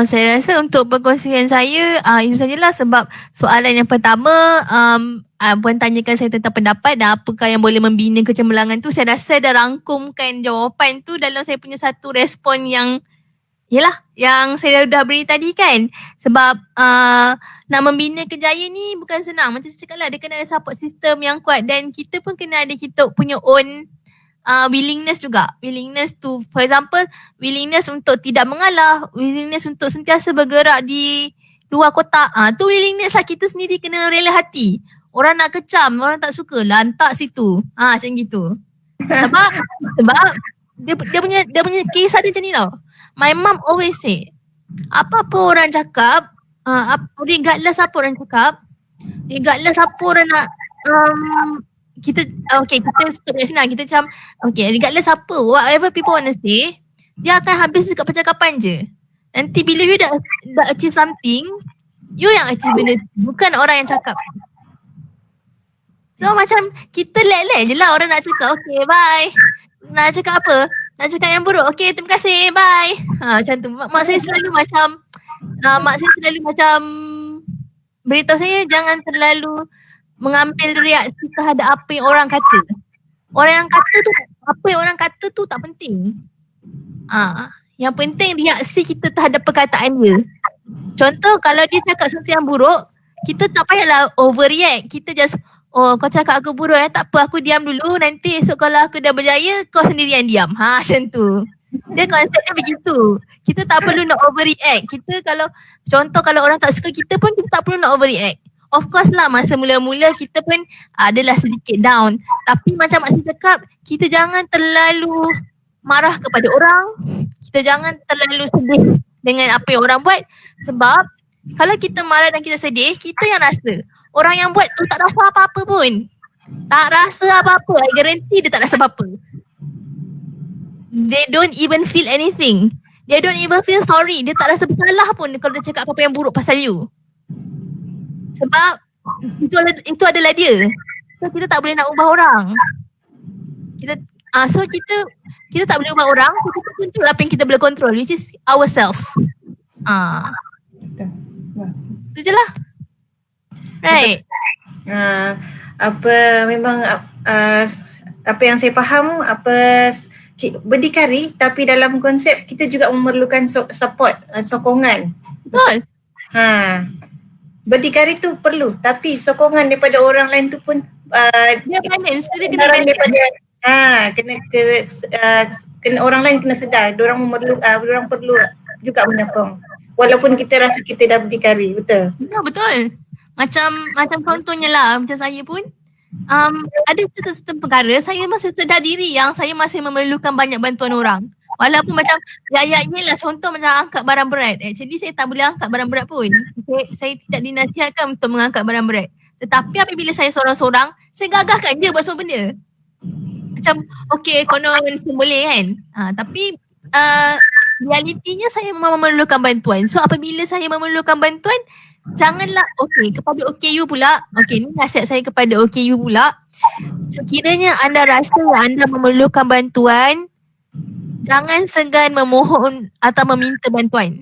Saya rasa untuk perkongsian saya itu sajalah, sebab soalan yang pertama Puan tanyakan saya tentang pendapat dan apakah yang boleh membina kecemerlangan tu. Saya rasa dah rangkumkan jawapan tu dalam saya punya satu respon yang yang saya dah beri tadi kan. Sebab nak membina kejayaan ni bukan senang. Macam saya cakap lah, dia kena ada support system yang kuat, dan kita pun kena ada kita punya own willingness juga. Willingness to, for example, willingness untuk tidak mengalah, willingness untuk sentiasa bergerak di luar kotak. Tu willingness lah, kita sendiri kena rela hati. Orang nak kecam, orang tak suka, lantak situ. Macam gitu. Sebab dia punya kisah dia macam ni tau. My mom always say, apa-apa orang cakap, regardless apa orang cakap, regardless apa orang nak kita stop kat sini lah. Kita macam regardless apa, whatever people want to say, dia akan habis dekat percakapan je. Nanti bila you dah achieve something, you yang achieve benda tu, bukan orang yang cakap. So macam kita let je lah orang nak cakap, okay bye. Nak cakap apa? Nak cakap yang buruk, okay terima kasih, bye. Macam tu. Mak saya selalu macam beritahu saya jangan terlalu mengambil reaksi terhadap apa yang orang kata. Orang yang kata tu, apa yang orang kata tu tak penting. Yang penting reaksi kita terhadap perkataan dia. Contoh kalau dia cakap sesuatu yang buruk, kita tak payahlah overreact. Kita just, kau cakap aku buruk tak apa, aku diam dulu, nanti esok kalau aku dah berjaya kau sendiri yang diam. Macam tu. Dia konsepnya begitu. Kita tak perlu nak overreact. Kita kalau orang tak suka kita pun kita tak perlu nak overreact. Of course lah masa mula-mula kita pun adalah sedikit down. Tapi macam Mak Sin cakap, kita jangan terlalu marah kepada orang. Kita jangan terlalu sedih dengan apa yang orang buat. Sebab kalau kita marah dan kita sedih, kita yang rasa. Orang yang buat tu tak rasa apa-apa pun. Tak rasa apa-apa. I guarantee dia tak rasa apa-apa. They don't even feel anything. They don't even feel sorry. Dia tak rasa bersalah pun kalau dia cakap apa-apa yang buruk pasal you. Sebab itu adalah dia. So kita tak boleh nak ubah orang. Kita tak boleh ubah orang. So kita control apa yang kita boleh control, which is ourselves. Itu je lah. Right. Apa yang saya faham, berdikari, tapi dalam konsep kita juga memerlukan support, sokongan. Betul. Berdikari tu perlu, tapi sokongan daripada orang lain tu pun dia balance, dia kena balance. Kena orang lain kena sedar, orang perlu juga menyokong. Walaupun kita rasa kita dah berdikari, betul? Ya, betul. Macam contohnya lah, macam saya pun ada certain perkara saya masih sedar diri yang saya masih memerlukan banyak bantuan orang. Walaupun macam lah, contoh macam angkat barang berat. Actually saya tak boleh angkat barang berat pun. Saya tidak dinasihatkan untuk mengangkat barang berat. Tetapi apabila saya seorang-seorang, saya gagahkan je buat semua benda. Macam konon boleh kan. Tapi realitinya saya memang memerlukan bantuan. So apabila saya memerlukan bantuan, janganlah kepada OKU pula. Ni nasihat saya kepada OKU pula. Sekiranya anda rasa anda memerlukan bantuan, jangan segan memohon atau meminta bantuan.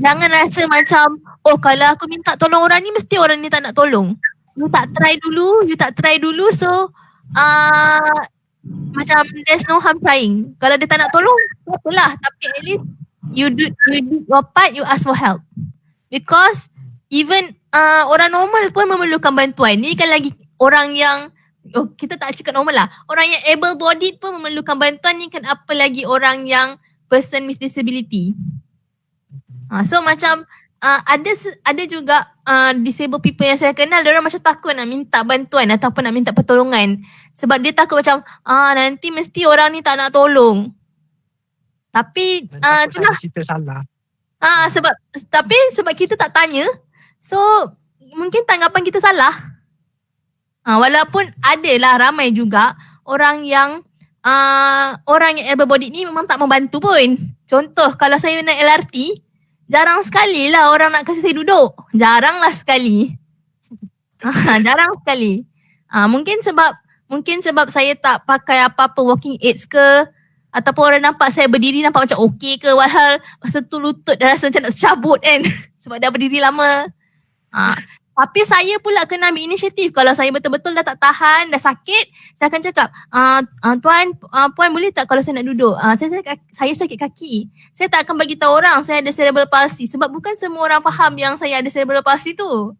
Jangan rasa macam kalau aku minta tolong orang ni mesti orang ni tak nak tolong. You tak try dulu. So macam there's no harm trying. Kalau dia tak nak tolong, apalah. Tapi at least you do your part, you ask for help. Because even orang normal pun memerlukan bantuan. Ni kan lagi orang yang kita tak cakap normal lah. Orang yang able bodied pun memerlukan bantuan. Ni kan apa lagi orang yang person with disability. So macam ada juga disabled people yang saya kenal, diorang macam takut nak minta bantuan ataupun nak minta pertolongan. Sebab dia takut macam nanti mesti orang ni tak nak tolong. Tapi itulah kita salah. sebab kita tak tanya, so mungkin tanggapan kita salah. Walaupun adalah ramai juga orang yang able bodied ni memang tak membantu pun. Contoh kalau saya naik LRT, jarang sekali lah orang nak kasi saya duduk. Jarang sekali. Mungkin sebab saya tak pakai apa-apa walking aids ke, ataupun orang nampak saya berdiri nampak macam okey ke, walhal masa tu lutut dah rasa macam nak cabut kan. Sebab dah berdiri lama. Tapi saya pula kena ambil inisiatif. Kalau saya betul-betul dah tak tahan, dah sakit, saya akan cakap, puan boleh tak kalau saya nak duduk? Saya sakit kaki. Saya tak akan bagi tahu orang saya ada cerebral palsy. Sebab bukan semua orang faham yang saya ada cerebral palsy tu.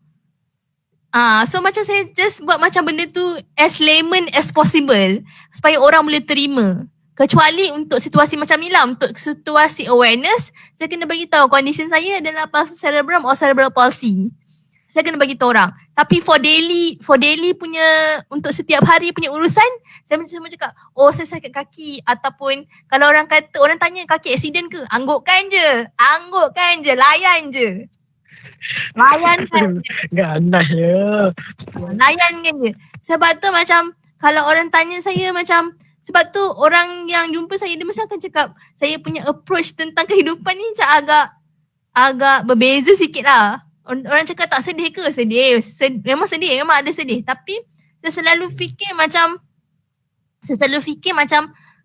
So macam saya just buat macam benda tu as layman as possible. Supaya orang boleh terima. Kecuali untuk situasi macam ni lah, untuk situasi awareness, saya kena bagi tahu condition saya adalah palsy cerebrum or cerebral palsy. Saya kena bagi tahu orang. Tapi for daily punya, untuk setiap hari punya urusan, saya macam cakap, saya sakit kaki. Ataupun kalau orang tanya kaki accident ke? Anggukkan je, layan je. Layankan je. Ganas ya. Layankan je. Sebab tu macam, kalau orang tanya saya macam, sebab tu orang yang jumpa saya, dia mesti akan cakap, saya punya approach tentang kehidupan ni macam agak berbeza sikit lah. Orang cakap tak sedih ke? Sedih. Memang sedih, memang ada sedih. Tapi saya selalu fikir macam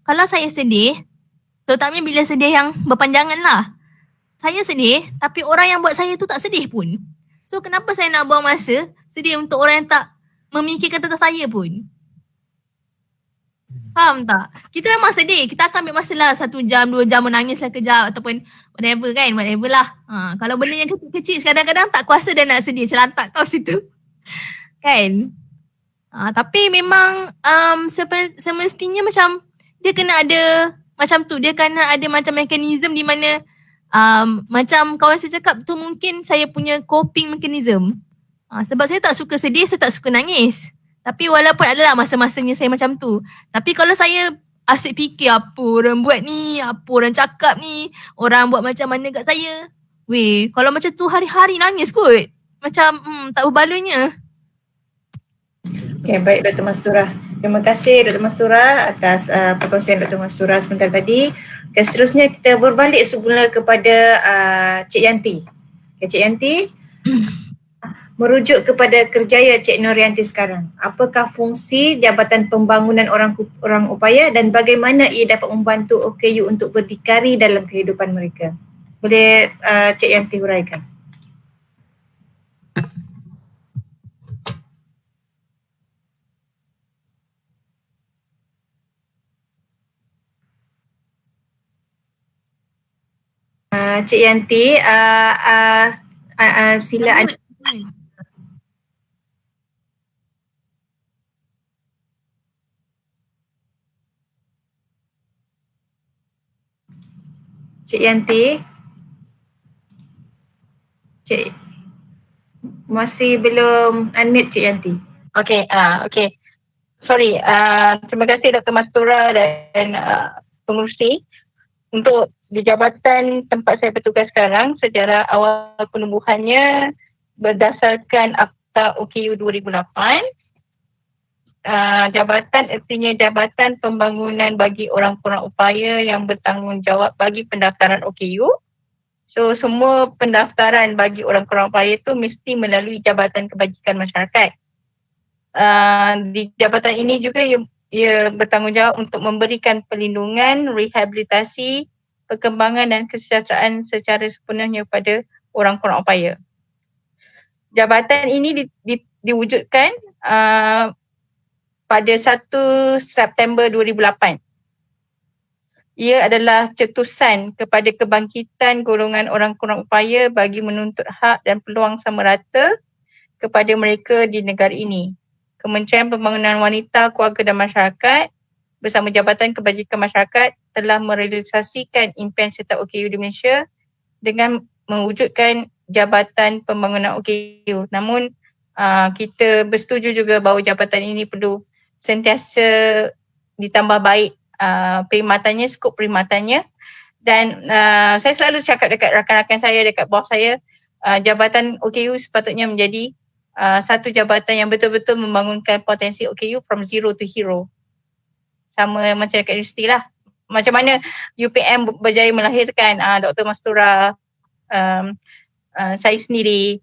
kalau saya sedih, terutamanya bila sedih yang berpanjangan lah. Saya sedih, tapi orang yang buat saya tu tak sedih pun. So kenapa saya nak buang masa sedih untuk orang yang tak memikirkan tentang saya pun? Faham tak? Kita memang sedih. Kita akan ambil masa lah 1 jam, 2 jam menangislah kejap ataupun whatever kan. Whatever lah. Kalau benda yang kecil-kecil kadang-kadang tak kuasa dah nak sedih. Celantak kau situ. Kan? Tapi memang semestinya macam dia kena ada macam tu. Dia kena ada macam mekanism di mana macam kawan saya cakap tu, mungkin saya punya coping mechanism. Sebab saya tak suka sedih, saya tak suka nangis. Tapi walaupun adalah masa-masanya saya macam tu. Tapi kalau saya asyik fikir apa orang buat ni, apa orang cakap ni, orang buat macam mana kat saya. Kalau macam tu hari-hari nangis kot. Macam tak berbaloi. Okay, baik Dr. Mastura. Terima kasih Dr. Mastura atas perkongsian Dr. Mastura sebentar tadi. Okay, seterusnya kita berbalik semula kepada Cik Yanti. Okay, Cik Yanti, merujuk kepada kerjaya Cik Norianti sekarang. Apakah fungsi Jabatan Pembangunan Orang Upaya dan bagaimana ia dapat membantu OKU untuk berdikari dalam kehidupan mereka? Boleh Cik Yanti huraikan? Cik Yanti, sila ada. Cik Yanti, Cik masih belum unmute Cik Yanti. Okay. Sorry, terima kasih Dr. Mastura dan pengurusi. Untuk di jabatan tempat saya bertugas sekarang, sejarah awal penubuhannya berdasarkan Akta OKU 2008. Jabatan artinya Jabatan Pembangunan bagi Orang Kurang Upaya yang bertanggungjawab bagi pendaftaran OKU. So semua pendaftaran bagi orang kurang upaya itu mesti melalui Jabatan Kebajikan Masyarakat. Di jabatan ini juga ia bertanggungjawab untuk memberikan perlindungan, rehabilitasi, perkembangan dan kesejahteraan secara sepenuhnya kepada orang kurang upaya. Jabatan ini diwujudkan pada 1 September 2008. Ia adalah cetusan kepada kebangkitan golongan orang kurang upaya bagi menuntut hak dan peluang sama rata kepada mereka di negara ini. Kementerian Pembangunan Wanita, Keluarga dan Masyarakat bersama Jabatan Kebajikan Masyarakat telah merealisasikan impian serta OKU di Malaysia dengan mewujudkan Jabatan Pembangunan OKU. Namun kita bersetuju juga bahawa jabatan ini perlu sentiasa ditambah baik perkhidmatannya, skop perkhidmatannya, dan saya selalu cakap dekat rakan-rakan saya, dekat bawah saya, Jabatan OKU sepatutnya menjadi satu jabatan yang betul-betul membangunkan potensi OKU from zero to hero. Sama macam dekat universiti lah. Macam mana UPM berjaya melahirkan Dr. Mastura, saya sendiri,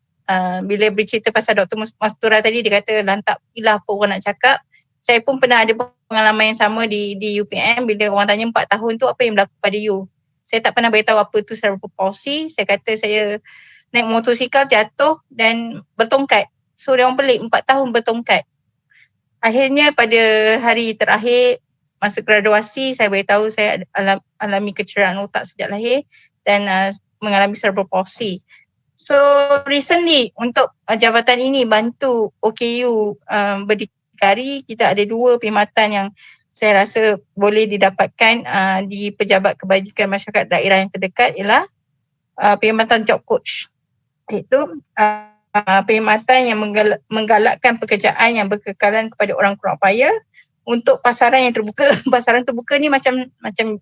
bila bercerita pasal Dr. Mastura tadi, dia kata lantak pilah apa orang nak cakap. Saya pun pernah ada pengalaman yang sama di UPM. Bila orang tanya 4 tahun tu apa yang berlaku pada you, saya tak pernah beritahu apa tu cerebral palsy. Saya kata saya naik motosikal jatuh dan bertongkat. So dia orang pelik, 4 tahun bertongkat. Akhirnya pada hari terakhir masa graduasi, saya beritahu saya alami kecederaan otak sejak lahir dan mengalami cerebral palsy. So recently untuk jabatan ini bantu OKU berdikari, kita ada 2 perkhidmatan yang saya rasa boleh didapatkan di Pejabat Kebajikan Masyarakat daerah yang terdekat, ialah perkhidmatan job coach. Iaitu perkhidmatan yang menggalakkan pekerjaan yang berkekalan kepada orang kurang upaya untuk pasaran yang terbuka. Pasaran terbuka ni macam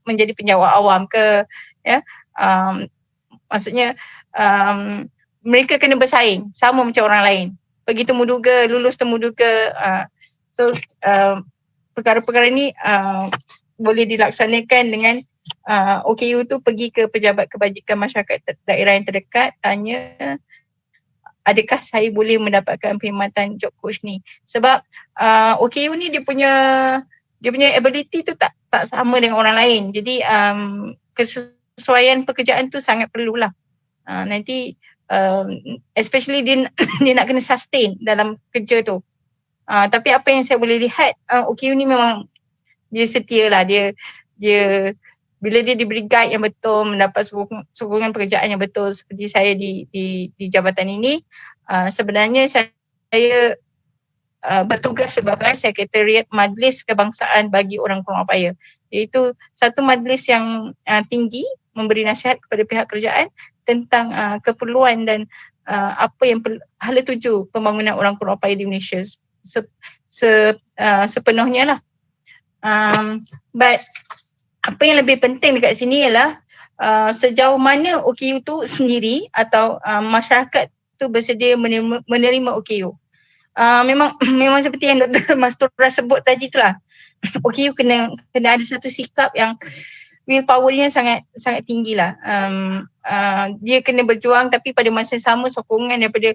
menjadi penjawat awam ke, ya. Maksudnya mereka kena bersaing sama macam orang lain. Pergi temuduga, lulus temuduga. So perkara-perkara ni boleh dilaksanakan dengan OKU tu pergi ke Pejabat Kebajikan Masyarakat daerah yang terdekat, tanya adakah saya boleh mendapatkan perkhidmatan job coach ni. Sebab OKU ni dia punya ability tu tak sama dengan orang lain. Jadi kesesuaian pekerjaan tu sangat perlulah. Nanti especially dia nak kena sustain dalam kerja tu. Tapi apa yang saya boleh lihat, OKU ni memang dia setia lah. Dia bila dia diberi guide yang betul, mendapat sokongan pekerjaan yang betul seperti saya di jabatan ini, sebenarnya saya bertugas sebagai Sekretariat Majlis Kebangsaan bagi Orang Kurang Upaya, iaitu satu majlis yang tinggi memberi nasihat kepada pihak kerajaan tentang keperluan dan apa yang hala tuju pembangunan orang kurang upaya di Malaysia sepenuhnya lah. But apa yang lebih penting dekat sini ialah sejauh mana OKU tu sendiri atau masyarakat tu bersedia menerima OKU. memang memang seperti yang Dr. Mastura sebut tadi tu lah. OKU kena ada satu sikap yang willpower-nya sangat tinggi lah. Dia kena berjuang, tapi pada masa yang sama sokongan daripada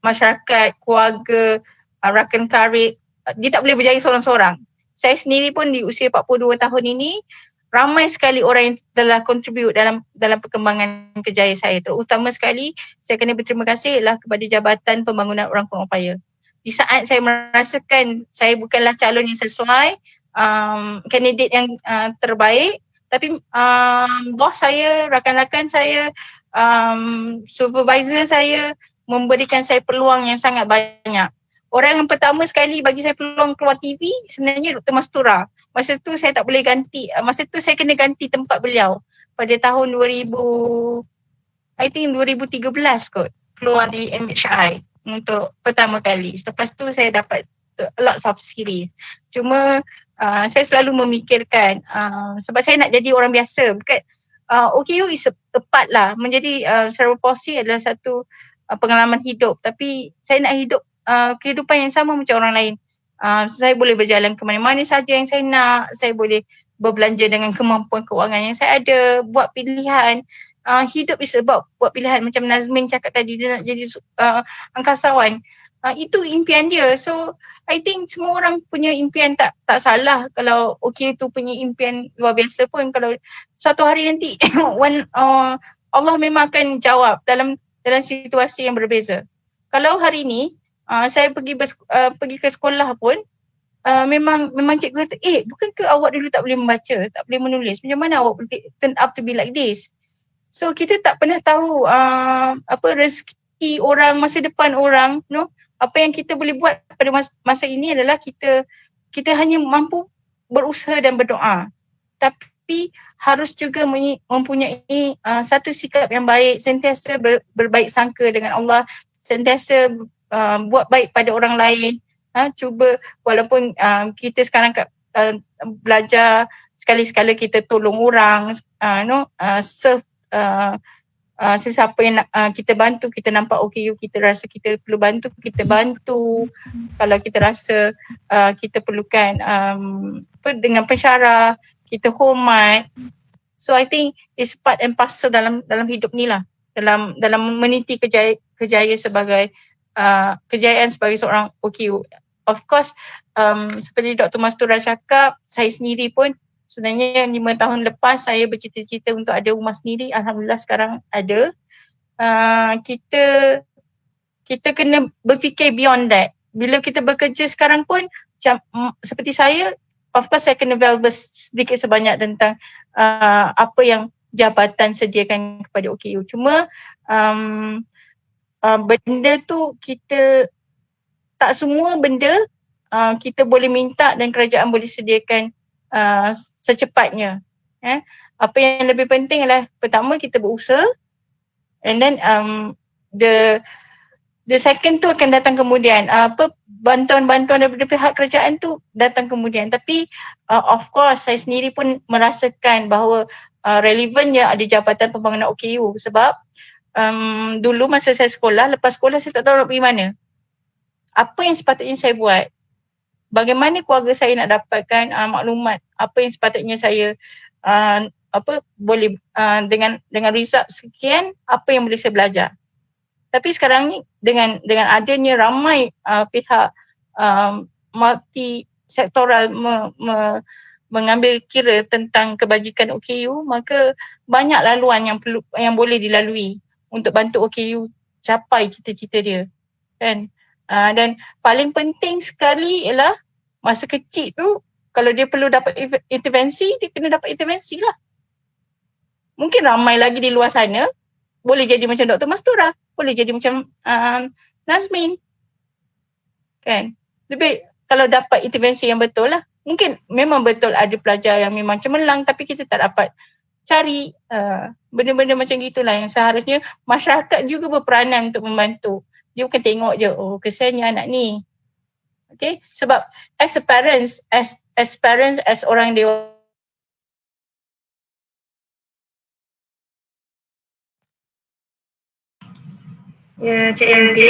masyarakat, keluarga, rakan karib. Dia tak boleh berjaya seorang-seorang. Saya sendiri pun di usia 42 tahun ini, ramai sekali orang yang telah contribute dalam perkembangan kerjaya saya. Terutama sekali saya kena berterima kasih lah kepada Jabatan Pembangunan Orang Kurang Upaya. Di saat saya merasakan saya bukanlah calon yang sesuai, kandidat yang terbaik, tapi bos saya, rakan-rakan saya, supervisor saya memberikan saya peluang yang sangat banyak. Orang yang pertama sekali bagi saya peluang keluar TV sebenarnya Dr. Mastura. Masa tu saya tak boleh ganti, masa tu saya kena ganti tempat beliau pada tahun 2013 kot, keluar di MHI untuk pertama kali. Lepas tu saya dapat lots of series. Cuma saya selalu memikirkan sebab saya nak jadi orang biasa. Bukan OKU is a part lah. Menjadi cerebral palsy adalah satu pengalaman hidup, tapi saya nak hidup kehidupan yang sama macam orang lain. Saya boleh berjalan ke mana-mana saja yang saya nak. Saya boleh berbelanja dengan kemampuan keuangan yang saya ada, buat pilihan. Hidup is about buat pilihan, macam Nazmin cakap tadi, dia nak jadi angkasawan. Itu impian dia. So I think semua orang punya impian, tak salah kalau OKU punya impian luar biasa pun. Kalau suatu hari nanti Allah memang akan jawab dalam situasi yang berbeza. Kalau hari ni saya pergi ke sekolah pun, memang cikgu kata, bukankah awak dulu tak boleh membaca, tak boleh menulis, macam mana awak boleh turn up to be like this? So kita tak pernah tahu rezeki orang, masa depan orang, apa yang kita boleh buat pada masa ini adalah kita hanya mampu berusaha dan berdoa. Tapi harus juga mempunyai satu sikap yang baik, sentiasa berbaik sangka dengan Allah, sentiasa buat baik pada orang lain. Cuba walaupun kita sekarang belajar, sekali-sekala kita tolong orang, serve sesiapa yang kita bantu. Kita nampak OKU, kita rasa kita perlu bantu, kita bantu. Kalau kita rasa kita perlukan dengan pensyarah, kita hormat. So I think it's part and parcel dalam hidup ni lah, dalam meniti kejayaan sebagai seorang OKU. Of course, seperti Dr. Mastura cakap, saya sendiri pun sebenarnya 5 tahun lepas saya bercita-cita untuk ada rumah sendiri. Alhamdulillah sekarang ada. Kita kena berfikir beyond that. Bila kita bekerja sekarang pun, seperti saya, of course saya kena velvous sedikit sebanyak tentang apa yang jabatan sediakan kepada OKU. Cuma benda tu kita, tak semua benda kita boleh minta dan kerajaan boleh sediakan secepatnya. Apa yang lebih penting adalah pertama kita berusaha, and then the second tu akan datang kemudian. Bantuan-bantuan daripada pihak kerajaan tu datang kemudian. Tapi of course saya sendiri pun merasakan bahawa relevannya ada Jabatan Pembangunan OKU, sebab dulu masa saya sekolah, lepas sekolah saya tak tahu nak pergi mana. Apa yang sepatutnya saya buat? Bagaimana keluarga saya nak dapatkan maklumat apa yang sepatutnya saya boleh dengan result sekian, apa yang boleh saya belajar. Tapi sekarang ni dengan adanya ramai pihak multi sektoral mengambil kira tentang kebajikan OKU, maka banyak laluan yang boleh dilalui untuk bantu OKU capai cita-cita dia, kan? Dan paling penting sekali ialah masa kecil tu, kalau dia perlu dapat intervensi, dia kena dapat intervensi lah. Mungkin ramai lagi di luar sana boleh jadi macam Dr. Mastura, boleh jadi macam Nazmin, kan? Lebih kalau dapat intervensi yang betul lah. Mungkin memang betul ada pelajar yang memang cemerlang, tapi kita tak dapat cari benda-benda macam gitulah yang seharusnya masyarakat juga berperanan untuk membantu. Dia bukan tengok je, kesiannya anak ni. Okay, sebab as parents, as orang dewasa, Ya, Cik Yanti.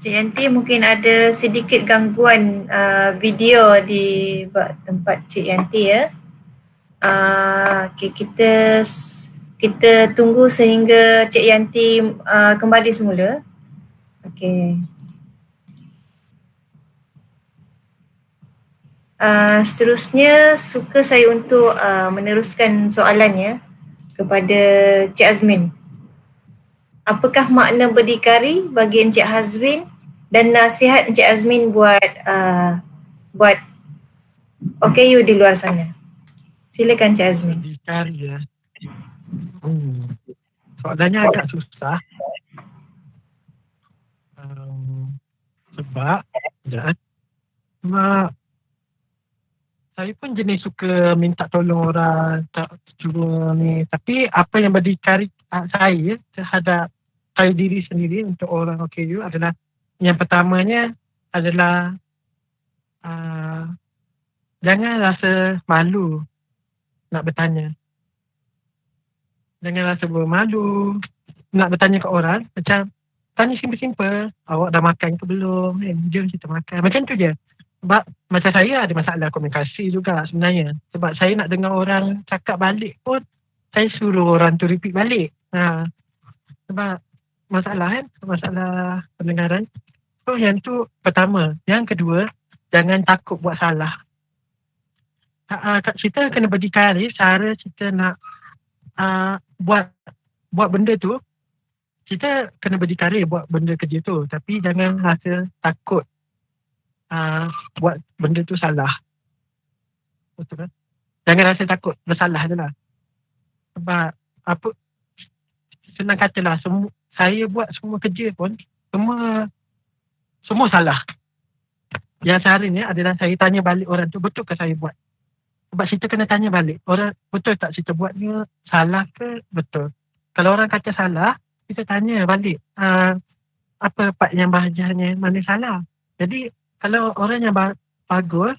Cik Yanti mungkin ada sedikit gangguan video di tempat Cik Yanti ya. Okay, kita tunggu sehingga Cik Yanti kembali semula. Okay. Seterusnya suka saya untuk meneruskan soalannya kepada Cik Azmin. Apakah makna berdikari bagi Encik Azmin dan nasihat Encik Azmin buat OKU di luar sana? Silakan Encik Azmin. Berdikari ya. Soalannya agak susah. Sebab saya pun jenis suka minta tolong orang, tak cuba ni. Tapi apa yang berdikari saya terhadap saya diri sendiri untuk orang OKU adalah, yang pertamanya adalah jangan rasa malu nak bertanya. Jangan rasa malu nak bertanya ke orang. Macam tanya simple-simple, awak dah makan ke belum? Jom kita makan. Macam tu je. Sebab macam saya ada masalah komunikasi juga sebenarnya. Sebab saya nak dengar orang cakap balik pun, saya suruh orang tu repeat balik. Sebab masalah kan, masalah pendengaran. So yang tu pertama. Yang kedua, jangan takut buat salah. Kita kena berdikari cara kita nak buat benda tu. Kita kena berdikari buat benda kerja tu. Tapi jangan rasa takut buat benda tu salah. Betul kan? Jangan rasa takut bersalah je lah. Sebab apa, senang katalah, saya buat semua kerja pun semua salah. Yang seharusnya adalah saya tanya balik orang tu, betul ke saya buat? Sebab kita kena tanya balik, orang betul tak kita buatnya, salah ke betul? Kalau orang kata salah, kita tanya balik, apa part yang bahagiannya mana salah. Jadi kalau orang yang bagus,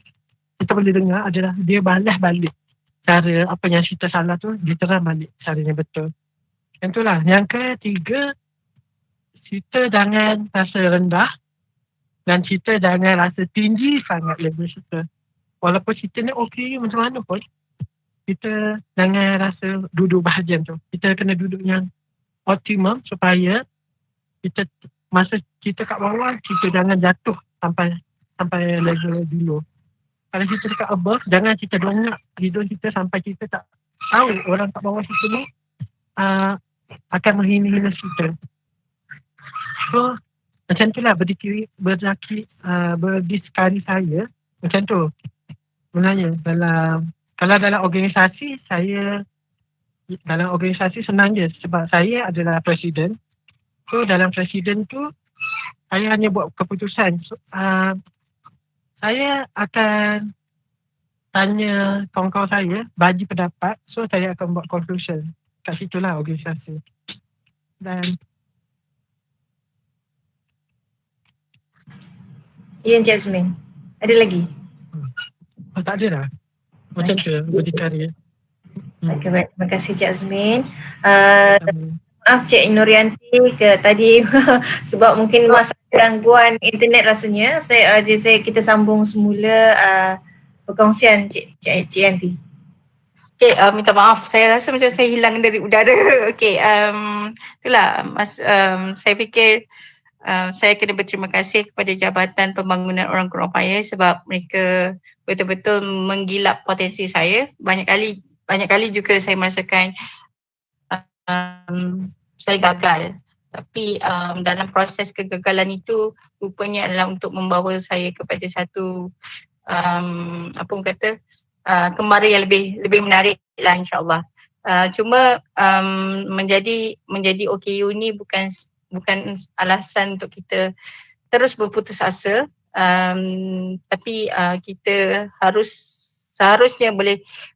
kita boleh dengar adalah dia balas balik cara apa yang kita salah tu, dia terang balik caranya betul. Yang itulah. Yang ketiga, kita jangan rasa rendah dan kita jangan rasa tinggi sangat level kita. Walaupun kita ni okey macam mana pun, kita jangan rasa duduk bahagian tu. Kita kena duduk yang optimum supaya kita, masa kita kat bawah, kita jangan jatuh sampai level dulu. Kalau kita dekat above, jangan kita dongak hidup kita sampai kita tak tahu orang kat bawah kita ni akan menghina kita. So macam tu lah berdikari saya macam tu. Sebenarnya kalau dalam organisasi, dalam organisasi senang je sebab saya adalah presiden. So dalam presiden tu saya hanya buat keputusan. So, saya akan tanya kawan-kawan saya, bagi pendapat, so saya akan buat conclusion. Kat situlah organisasi. Dan Ya, Encik Azmin. Ada lagi? tak ada dah. Macam tu, berdikari. Okay, baik. Terima kasih Cik Azmin. Maaf Cik Nurianti tadi sebab mungkin masalah gangguan internet rasanya. Kita sambung semula perkongsian Cik Yanti. Okay, minta maaf. Saya rasa macam saya hilang dari udara. Okay, itulah saya fikir saya kena berterima kasih kepada Jabatan Pembangunan Orang Kurang Upaya sebab mereka betul-betul menggilap potensi saya. Banyak kali juga saya merasakan saya gagal. Tapi dalam proses kegagalan itu rupanya adalah untuk membawa saya kepada satu kembara yang lebih menarik lah, insyaAllah. Cuma menjadi OKU ni bukan alasan untuk kita terus berputus asa, tapi kita seharusnya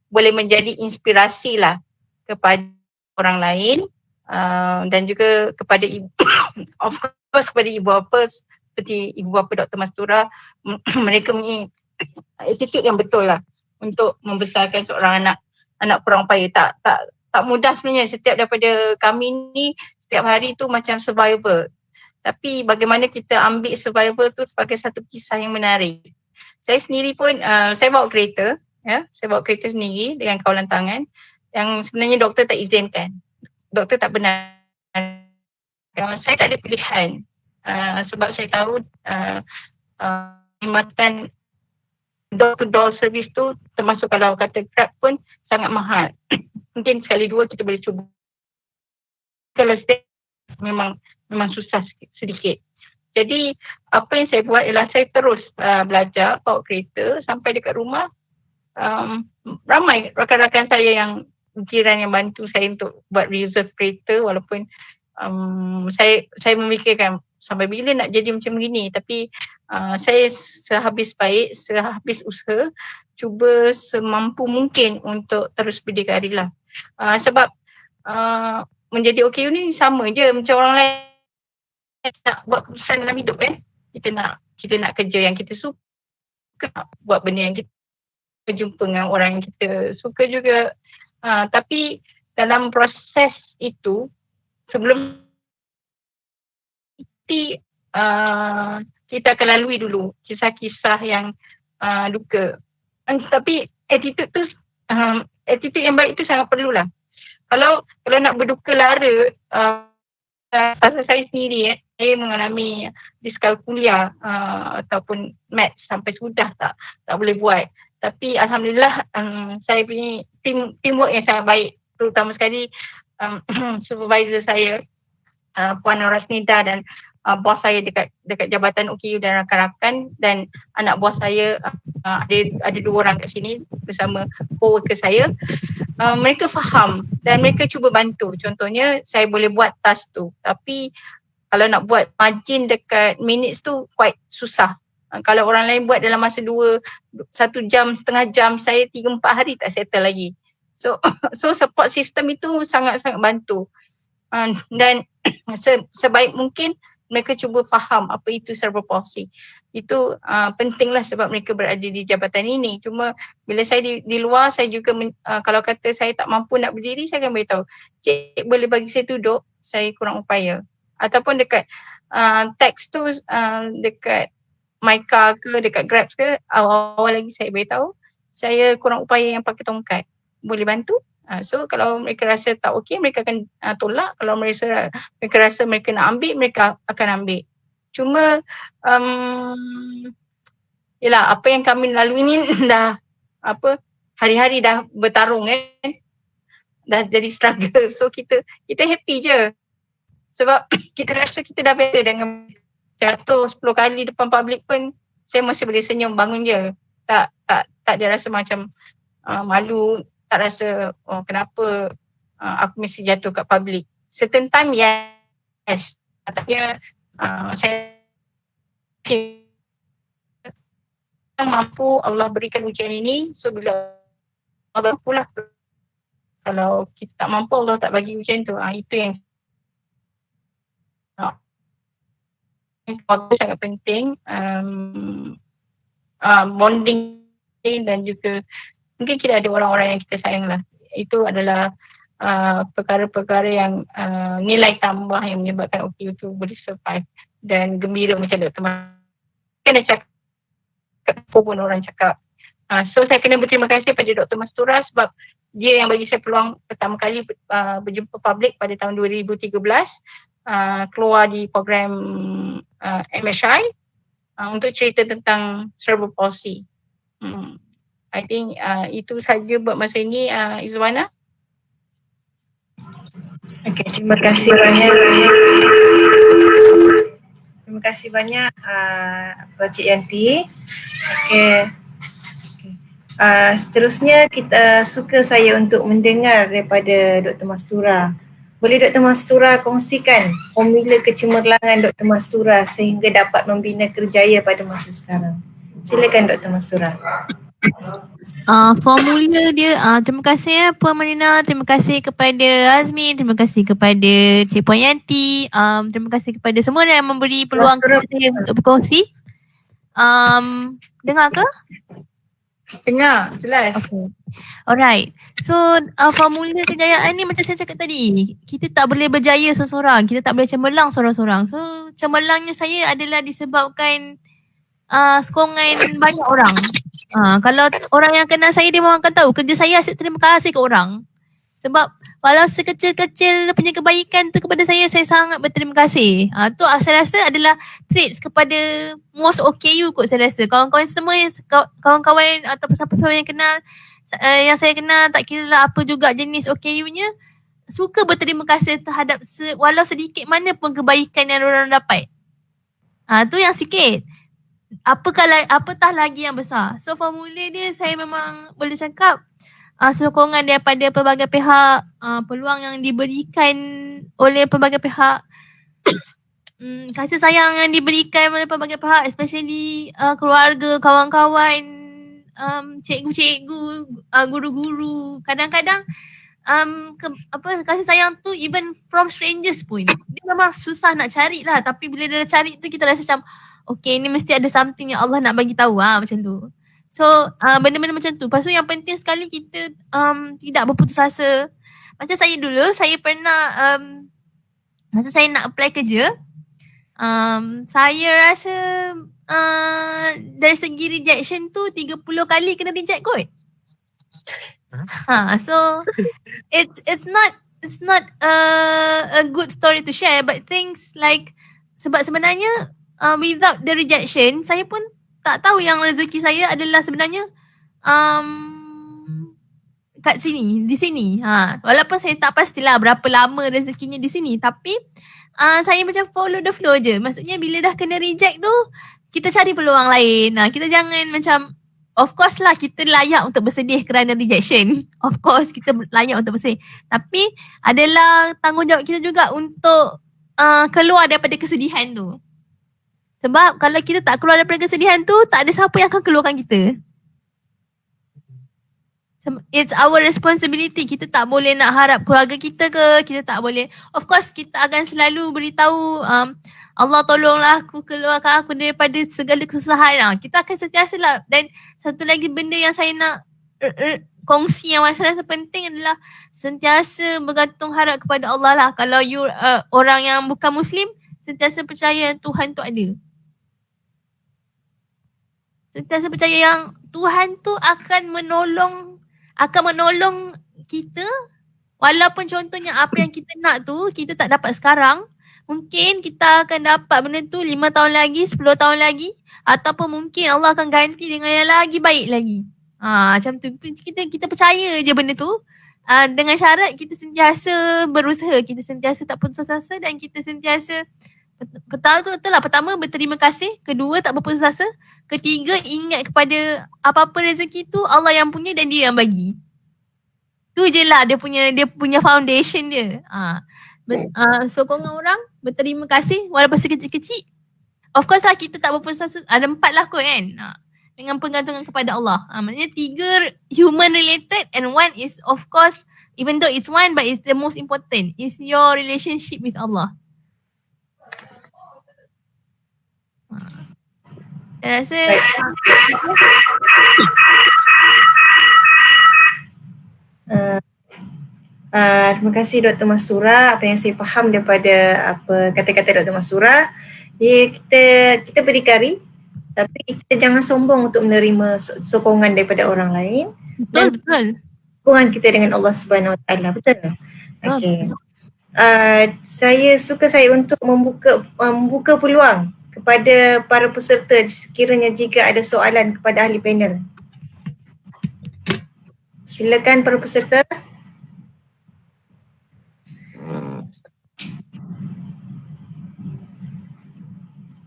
boleh menjadi inspirasi lah kepada orang lain, dan juga kepada of course kepada ibu bapa seperti ibu bapa Dr. Mastura. Mereka punya attitude yang betul lah. untuk membesarkan seorang anak kurang upaya. Tak mudah sebenarnya. Setiap daripada kami ni setiap hari tu macam survival. Tapi bagaimana kita ambil survival tu sebagai satu kisah yang menarik. Saya sendiri pun saya bawa kereta, ya. Saya bawa kereta sendiri dengan kawalan tangan yang sebenarnya doktor tak izinkan. Doktor tak benar. Saya tak ada pilihan sebab saya tahu perkhidmatan door-to-door service tu termasuk kalau kata Grab pun sangat mahal. Mungkin sekali dua kita boleh cuba. Kalau memang susah sedikit. Jadi apa yang saya buat ialah saya terus belajar bawa kereta sampai dekat rumah. Ramai rakan-rakan saya yang jiran yang bantu saya untuk buat reserve kereta walaupun saya memikirkan sampai bila nak jadi macam begini, tapi saya sehabis usaha cuba semampu mungkin untuk terus berdikarilah. Sebab menjadi OKU ni sama je macam orang lain nak buat keputusan dalam hidup kan. Kita nak kerja yang kita suka, buat benda yang kita jumpa dengan orang yang kita suka juga. Tapi dalam proses itu sebelum kita akan lalui dulu kisah-kisah yang duka. Tapi attitude yang baik tu sangat perlulah. Kalau nak berduka lara, pasal saya sendiri saya mengalami diskalkulia ataupun maths sampai sudah tak boleh buat. Tapi alhamdulillah saya punya teamwork yang sangat baik, terutama sekali supervisor saya Puan Rasnida dan bos saya dekat Jabatan OKU dan rakan-rakan, dan anak bos saya ada 2 orang kat sini bersama co-worker saya. Mereka faham dan mereka cuba bantu. Contohnya saya boleh buat task tu, tapi kalau nak buat margin dekat minutes tu quite susah. Kalau orang lain buat dalam masa 1 jam, setengah jam, saya 3-4 hari tak settle lagi. So support system itu sangat-sangat bantu. Dan sebaik mungkin mereka cuba faham apa itu cerebral palsy. Itu pentinglah sebab mereka berada di jabatan ini. Cuma bila saya di luar, saya juga kalau kata saya tak mampu nak berdiri, saya akan beritahu, cik boleh bagi saya duduk, saya kurang upaya. Ataupun dekat teks tu, dekat MyCar ke, dekat Grab ke, awal lagi saya beritahu, saya kurang upaya yang pakai tongkat. Boleh bantu? So kalau mereka rasa tak okey, mereka akan tolak. Kalau mereka rasa mereka nak ambil, mereka akan ambil. Cuma yelah, apa yang kami lalui ni dah hari-hari dah bertarung kan. Dah jadi struggle. So kita happy je. Sebab kita rasa kita dah better dengan jatuh 10 kali depan public pun saya masih boleh senyum bangun je. Tak ada rasa macam malu. Tak rasa kenapa aku mesti jatuh kat public. Certain time yes. Tapi saya mampu, Allah berikan ujian ini. So bila Allah mampulah. Kalau kita tak mampu, Allah tak bagi ujian tu. Itu yang sangat penting. Bonding dan juga mungkin kita ada orang-orang yang kita sayang lah. Itu adalah perkara-perkara yang nilai tambah yang menyebabkan OKU tu boleh survive dan gembira macam Dr. Mungkin dah cakap, pun orang cakap. So saya kena berterima kasih pada Dr. Mastura sebab dia yang bagi saya peluang pertama kali berjumpa publik pada tahun 2013, keluar di program MSI untuk cerita tentang cerebral palsy. I think itu saja buat masa ini, Izwana. Okay, terima kasih banyak. Terima kasih banyak Cik Yanti. Okay. Seterusnya suka saya untuk mendengar daripada Dr. Mastura. Boleh Dr. Mastura kongsikan formula kecemerlangan Dr. Mastura sehingga dapat membina kerjaya pada masa sekarang. Silakan Dr. Mastura. Formula dia, terima kasih Puan Malina, terima kasih kepada Azmi, terima kasih kepada Cik Puan Yanti, terima kasih kepada semua yang memberi peluang kepada saya untuk berkongsi. Dengar ke? Dengar, jelas. Okay. Alright. So formula kejayaan ni macam saya cakap tadi, kita tak boleh berjaya seorang-seorang, kita tak boleh cemerlang seorang-seorang. So cemerlangnya saya adalah disebabkan sokongan banyak orang. Kalau orang yang kenal saya dia memang akan tahu kerja saya asyik terima kasih ke orang. Sebab walau sekecil-kecil punya kebaikan tu kepada saya sangat berterima kasih. Tu saya rasa adalah traits kepada most OKU kot saya rasa. Kawan-kawan semua, kawan-kawan atau pesawat-pesawat yang kenal, yang saya kenal, tak kira lah apa juga jenis OKU-nya, suka berterima kasih terhadap walau sedikit mana pun kebaikan yang orang dapat. Tu yang sikit. Apatah lagi yang besar. So formula dia saya memang boleh cakap sokongan daripada pelbagai pihak, peluang yang diberikan oleh pelbagai pihak, kasih sayang yang diberikan oleh pelbagai pihak, especially keluarga, kawan-kawan, cikgu-cikgu, guru-guru. Kadang-kadang kasih sayang tu even from strangers pun dia memang susah nak cari lah, tapi bila dia cari tu kita rasa macam okay, ni mesti ada something yang Allah nak bagi tahu macam tu. So benda-benda macam tu. Lepas tu yang penting sekali kita tidak berputus asa. Macam saya dulu, saya pernah masa saya nak apply kerja, saya rasa dari segi rejection tu 30 kali kena reject kot. So it's not a good story to share, but things like sebab sebenarnya without the rejection saya pun tak tahu yang rezeki saya adalah sebenarnya kat sini, di sini. Walaupun saya tak pastilah berapa lama rezekinya di sini, tapi saya macam follow the flow je. Maksudnya bila dah kena reject tu, kita cari peluang lain. Kita jangan macam, of course lah kita layak untuk bersedih kerana rejection. Of course kita layak untuk bersedih. Tapi adalah tanggungjawab kita juga untuk keluar daripada kesedihan tu. Sebab kalau kita tak keluar daripada kesedihan tu, tak ada siapa yang akan keluarkan kita. It's our responsibility. Kita tak boleh nak harap keluarga kita ke, kita tak boleh. Of course kita akan selalu beritahu Allah tolonglah aku, keluarkan aku daripada segala kesusahan. Kita akan sentiasa lah. Dan satu lagi benda yang saya nak kongsi yang saya rasa penting adalah sentiasa bergantung harap kepada Allah lah. Kalau you orang yang bukan Muslim, sentiasa percaya Tuhan tu ada. Sentiasa percaya yang Tuhan tu akan menolong kita, walaupun contohnya apa yang kita nak tu kita tak dapat sekarang, mungkin kita akan dapat benda tu 5 tahun lagi, 10 tahun lagi, ataupun mungkin Allah akan ganti dengan yang lagi baik lagi. Macam tu kita percaya je benda tu, dengan syarat kita sentiasa berusaha, kita sentiasa tak putus asa, dan kita sentiasa pertama berterima kasih, kedua tak berputus asa, ketiga ingat kepada apa-apa rezeki tu Allah yang punya dan dia yang bagi. Tu je lah dia punya foundation dia. Sokongan orang, berterima kasih walaupun sekecil-kecil. Of course lah kita tak berputus asa, ada 4 lah kot kan. Dengan pergantungan kepada Allah. Maknanya 3 human related and 1 is of course, even though it's 1 but it's the most important, is your relationship with Allah. Saya rasa terima kasih Dr. Mastura. Apa yang saya faham daripada apa kata-kata Dr. Mastura, kita berdikari, tapi kita jangan sombong untuk menerima sokongan daripada orang lain. betul. Hubungan kita dengan Allah Subhanahu Wa Taala, betul? Okey. Saya untuk membuka peluang kepada para peserta sekiranya jika ada soalan kepada ahli panel. Silakan para peserta.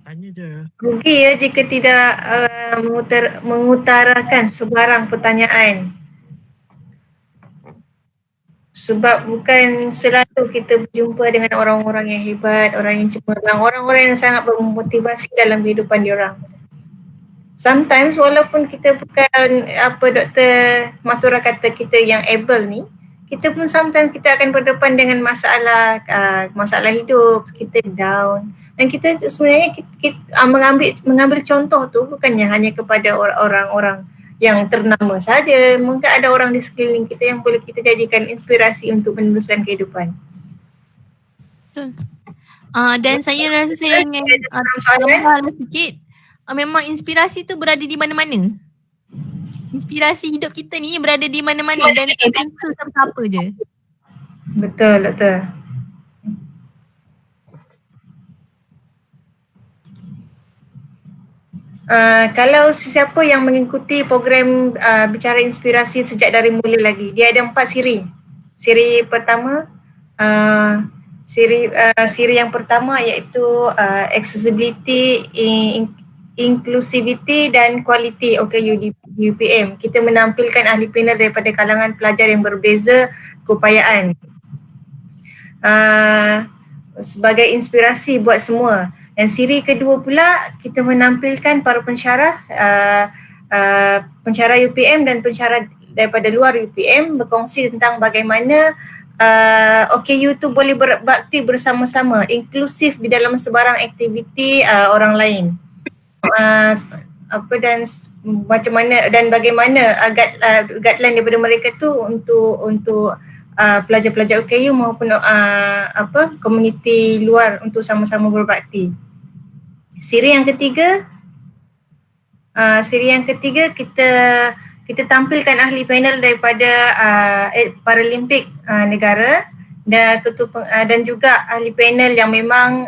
Tanya je. Rugi ya jika tidak mengutarakan sebarang pertanyaan. Sebab bukan selalu kita berjumpa dengan orang-orang yang hebat, orang yang cemerlang, orang-orang yang sangat bermotivasi dalam kehidupan diorang. Sometimes walaupun kita bukan Dr. Mastura kata kita yang able ni, kita pun sometimes kita akan berdepan dengan masalah hidup, kita down. Dan kita sebenarnya kita mengambil contoh tu bukannya hanya kepada orang-orang yang ternama saja. Mungkin ada orang di sekeliling kita yang boleh kita jadikan inspirasi untuk meneruskan kehidupan. Betul. Dan saya rasa saya ingin Soalan? tambahlah sikit. Memang inspirasi tu berada di mana-mana. Inspirasi hidup kita ni berada di mana-mana dan tak tentu siapa-siapa je. Betul, betul. Kalau sesiapa yang mengikuti program Bicara Inspirasi sejak dari mula lagi, dia ada 4 siri. Siri pertama, siri yang pertama iaitu accessibility, inclusivity dan quality OKU UPM. Kita menampilkan ahli panel daripada kalangan pelajar yang berbeza keupayaan. Sebagai inspirasi buat semua. Dan siri kedua pula kita menampilkan para pensyarah pensyarah UPM dan pensyarah daripada luar UPM berkongsi tentang bagaimana OKU tu boleh berbakti bersama-sama, inklusif di dalam sebarang aktiviti orang lain. Dan macam mana dan bagaimana guideline daripada mereka tu untuk pelajar-pelajar OKU maupun komuniti luar untuk sama-sama berbakti. Siri yang ketiga kita tampilkan ahli panel daripada Paralimpik negara dan juga ahli panel yang memang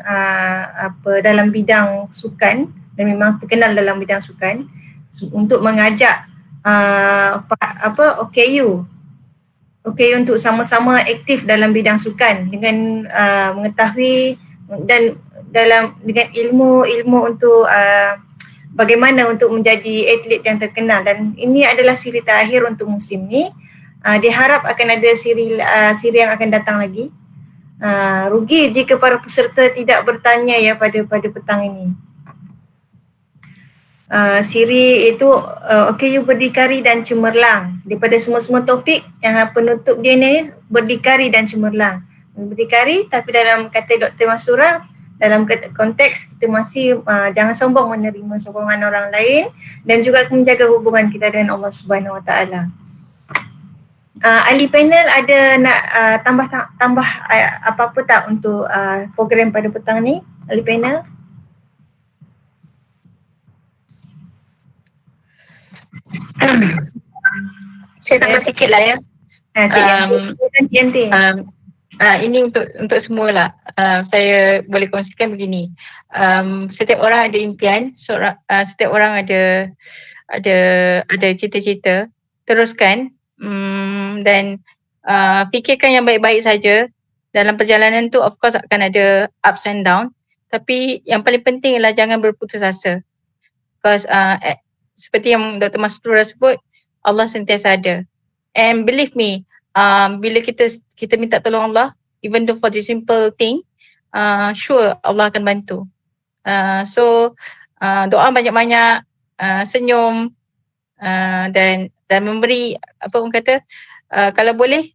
dalam bidang sukan dan memang terkenal dalam bidang sukan untuk mengajak OKU untuk sama-sama aktif dalam bidang sukan dengan mengetahui dan dengan ilmu untuk bagaimana untuk menjadi atlet yang terkenal. Dan ini adalah siri terakhir untuk musim ni. Diharap akan ada siri yang akan datang lagi. Rugi jika para peserta tidak bertanya ya pada petang ini. Siri itu OKU berdikari dan cemerlang. Daripada semua-semua topik yang penutup dia ni berdikari dan cemerlang. Berdikari tapi dalam kata Dr. Masura, dalam konteks kita masih jangan sombong menerima sokongan orang lain dan juga menjaga hubungan kita dengan Allah Subhanahu Wa Taala. Ahli panel ada nak tambah apa-apa tak untuk program pada petang ni, ahli panel? Saya tambah sikit lah ya. Cik Yanti. Ini untuk semualah. Saya boleh kongsikan begini. Setiap orang ada impian, setiap orang ada cita-cita. Teruskan dan fikirkan yang baik-baik saja. Dalam perjalanan tu of course akan ada ups and down. Tapi yang paling penting ialah jangan berputus asa. Because seperti yang Dr. Masrura sebut, Allah sentiasa ada. And believe me, bila kita minta tolong Allah, even though for the simple thing, sure Allah akan bantu. So doa banyak-banyak, senyum, dan memberi, apa orang kata, kalau boleh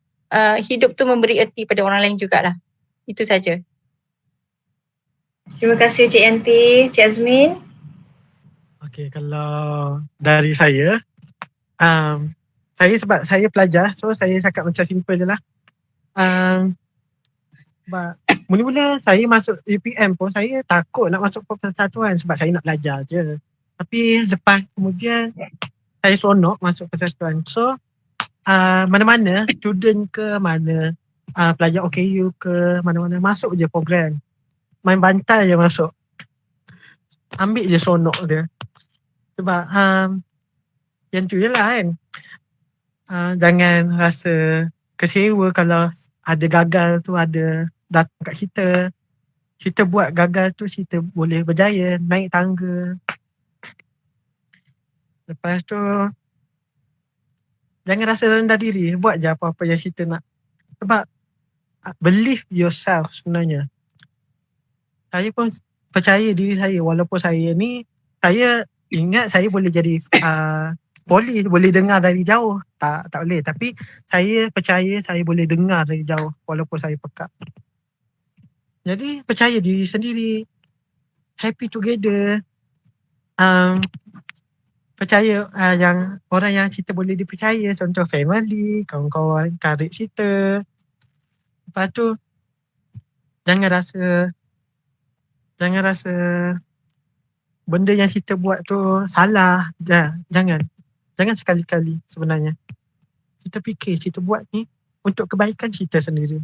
hidup tu memberi erti pada orang lain jugalah. Itu saja. Terima kasih Cik Yanti. Cik Azmin. Okey, kalau dari saya, sebab saya pelajar, so saya cakap macam simple je lah. Mula-mula saya masuk UPM pun saya takut nak masuk persatuan sebab saya nak belajar je. Tapi lepas kemudian saya seronok masuk persatuan. So mana-mana student ke mana pelajar OKU ke mana-mana masuk je program. Main bantal je masuk. Ambil je seronok dia. Sebab yang tu je lah kan. Jangan rasa kecewa kalau ada gagal tu ada datang kat kita. Kita buat gagal tu kita boleh berjaya naik tangga. Lepas tu jangan rasa rendah diri. Buat je apa-apa yang kita nak. Sebab believe yourself sebenarnya. Saya pun percaya diri saya walaupun saya ni, saya ingat saya boleh jadi polis, boleh dengar dari jauh. Tak boleh. Tapi saya percaya saya boleh dengar dari jauh walaupun saya pekak. Jadi percaya diri sendiri. Happy together. percaya yang orang yang kita boleh dipercaya, contoh family, kawan-kawan, karib kita. Lepas tu jangan rasa benda yang kita buat tu salah. Jangan sekali-kali sebenarnya. Kita fikir kita buat ni untuk kebaikan kita sendiri.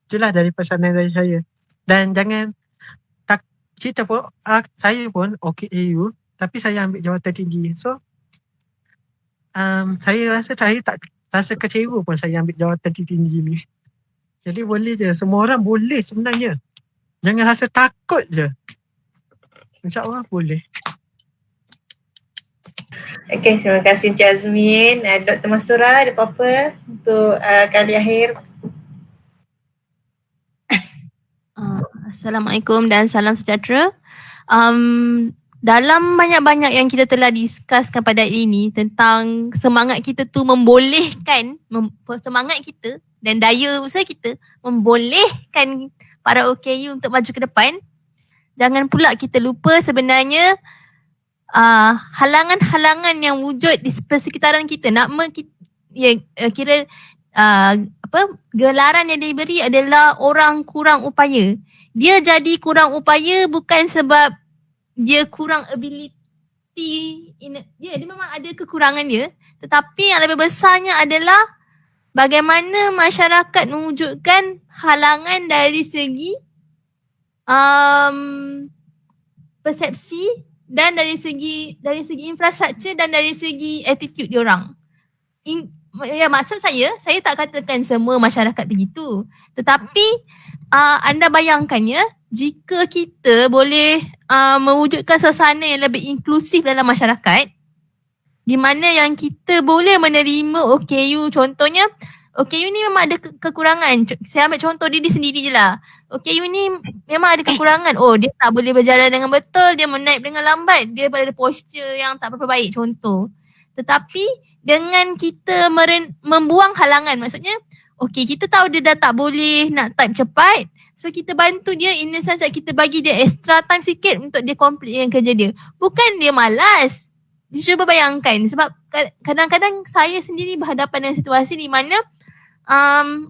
Itulah dari pesanan dari saya. Dan jangan kita pun, saya pun OKAU tapi saya ambil jawatan tinggi. So saya rasa saya tak rasa kecewa pun saya ambil jawatan tinggi ni. Jadi boleh je, semua orang boleh sebenarnya. Jangan rasa takut je. InsyaAllah boleh. Okey, terima kasih Encik Azmin. Dr. Mastura ada apa-apa untuk kali akhir? Assalamualaikum dan salam sejahtera. Dalam banyak-banyak yang kita telah discusskan pada hari ini tentang semangat kita tu membolehkan, semangat kita dan daya usaha kita membolehkan para OKU untuk maju ke depan. Jangan pula kita lupa sebenarnya halangan-halangan yang wujud di persekitaran kita. Gelaran yang diberi adalah orang kurang upaya. Dia jadi kurang upaya bukan sebab dia kurang ability, dia memang ada kekurangan dia, tetapi yang lebih besarnya adalah bagaimana masyarakat mewujudkan halangan dari segi persepsi dan dari segi infrastruktur dan dari segi attitude diorang. Maksud saya tak katakan semua masyarakat begitu, tetapi anda bayangkannya, jika kita boleh mewujudkan suasana yang lebih inklusif dalam masyarakat, di mana yang kita boleh menerima OKU. Contohnya, OKU ni memang ada kekurangan. Saya ambil contoh diri sendiri je lah. OKU ni memang ada kekurangan. Oh, dia tak boleh berjalan dengan betul, dia menaip dengan lambat, dia pada posture yang tak berapa baik, contoh. Tetapi dengan kita membuang halangan, maksudnya kita tahu dia dah tak boleh nak type cepat, so kita bantu dia in the sense that kita bagi dia extra time sikit untuk dia complete yang kerja dia. Bukan dia malas. Cuba bayangkan, sebab kadang-kadang saya sendiri berhadapan dengan situasi di mana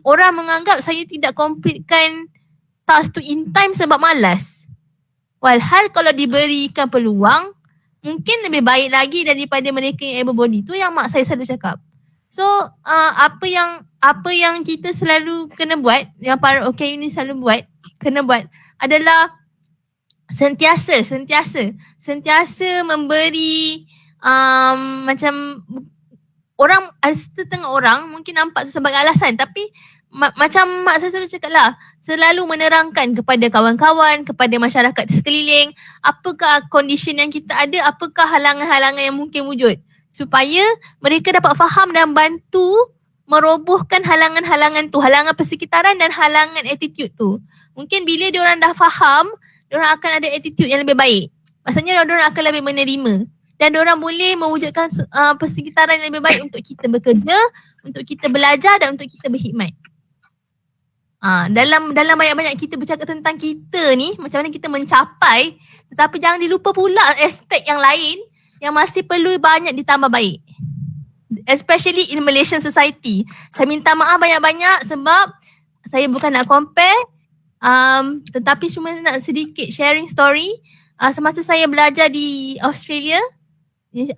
orang menganggap saya tidak completekan task tu in time sebab malas. Walhal kalau diberikan peluang, mungkin lebih baik lagi daripada mereka yang able body. Tu yang mak saya selalu cakap. So apa yang kita selalu kena buat, yang para OKU ni selalu kena buat adalah sentiasa memberi macam orang, setengah orang mungkin nampak tu sebagai alasan, tapi macam mak saya selalu cakap lah, selalu menerangkan kepada kawan-kawan, kepada masyarakat sekeliling, apakah condition yang kita ada, apakah halangan-halangan yang mungkin wujud, supaya mereka dapat faham dan bantu merobohkan halangan-halangan tu, halangan persekitaran dan halangan attitude tu. Mungkin bila diorang dah faham, diorang akan ada attitude yang lebih baik. Maksudnya diorang akan lebih menerima dan diorang boleh mewujudkan persekitaran yang lebih baik untuk kita bekerja, untuk kita belajar dan untuk kita berkhidmat. Dalam banyak-banyak kita bercakap tentang kita ni, macam mana kita mencapai, tetapi jangan dilupa pula aspek yang lain yang masih perlu banyak ditambah baik. Especially in Malaysian society. Saya minta maaf banyak-banyak sebab saya bukan nak compare, tetapi cuma nak sedikit sharing story. Semasa saya belajar di Australia,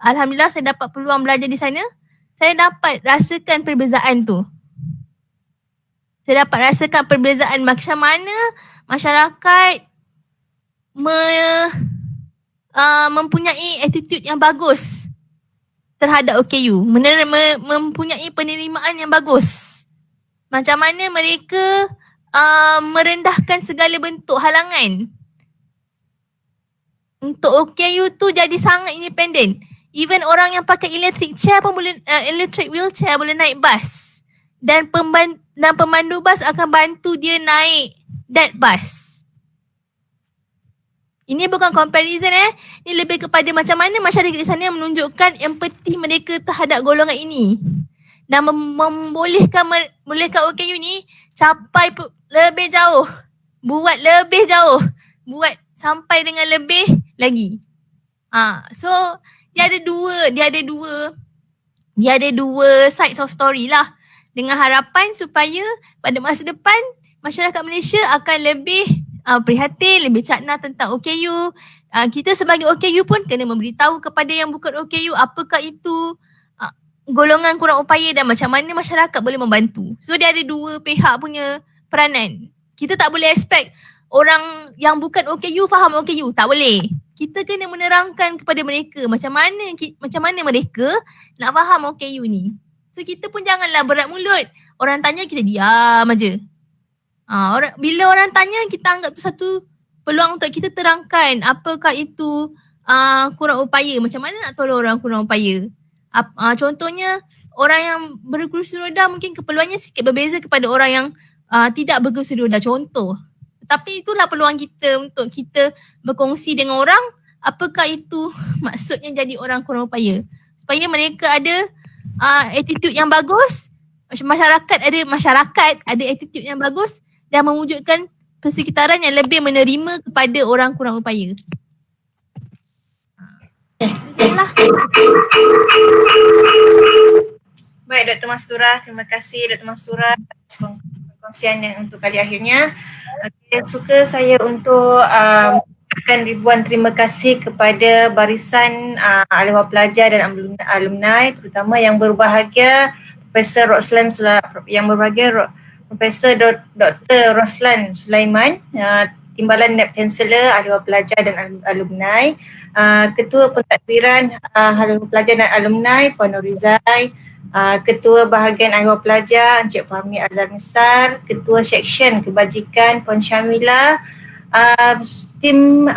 alhamdulillah saya dapat peluang belajar di sana, saya dapat rasakan perbezaan tu. Saya dapat rasakan perbezaan macam mana masyarakat mempunyai attitude yang bagus terhadap OKU, mempunyai penerimaan yang bagus. Macam mana mereka merendahkan segala bentuk halangan. Untuk OKU tu jadi sangat independen. Even orang yang pakai electric chair pun boleh, electric wheelchair boleh naik bas. Dan pemandu bas akan bantu dia naik that bus. Ini bukan comparison Ini lebih kepada macam mana masyarakat di sana menunjukkan empati mereka terhadap golongan ini. Dan membolehkan OKU ni capai lebih jauh. Buat lebih jauh. Buat sampai dengan lebih lagi. So dia ada dua sides of story lah. Dengan harapan supaya pada masa depan masyarakat Malaysia akan lebih prihatin, lebih cakna tentang OKU. Kita sebagai OKU pun kena memberitahu kepada yang bukan OKU apakah itu golongan kurang upaya dan macam mana masyarakat boleh membantu. So dia ada dua pihak punya peranan. Kita tak boleh expect orang yang bukan OKU faham OKU. Tak boleh. Kita kena menerangkan kepada mereka macam mana mereka nak faham OKU ni. So kita pun janganlah berat mulut. Orang tanya kita diam aja. Bila orang tanya kita anggap tu satu peluang untuk kita terangkan apakah itu kurang upaya. Macam mana nak tolong orang kurang upaya. Contohnya orang yang berkerusi roda mungkin keperluannya sikit berbeza kepada orang yang tidak berkerusi roda, contoh. Tapi itulah peluang kita untuk kita berkongsi dengan orang apakah itu maksudnya jadi orang kurang upaya. Supaya mereka ada attitude yang bagus, masyarakat ada attitude yang bagus dan mewujudkan persekitaran yang lebih menerima kepada orang kurang upaya. Itulah. Baik Dr. Mastura, terima kasih Dr. Mastura atas perkongsian yang untuk kali akhirnya. Suka saya untuk mengucapkan ribuan terima kasih kepada barisan ahli pelajar dan alumni, terutama yang berbahagia Profesor Roslan Profesor Dr. Roslan Sulaiman, Timbalan Naib Chancellor ahli pelajar dan alumni, Ketua Pentadbiran ahli pelajar dan alumni Puan Norizai, Ketua Bahagian ahli pelajar Encik Fahmi Azhar Nisar, Ketua Seksyen Kebajikan Puan Syamila, tim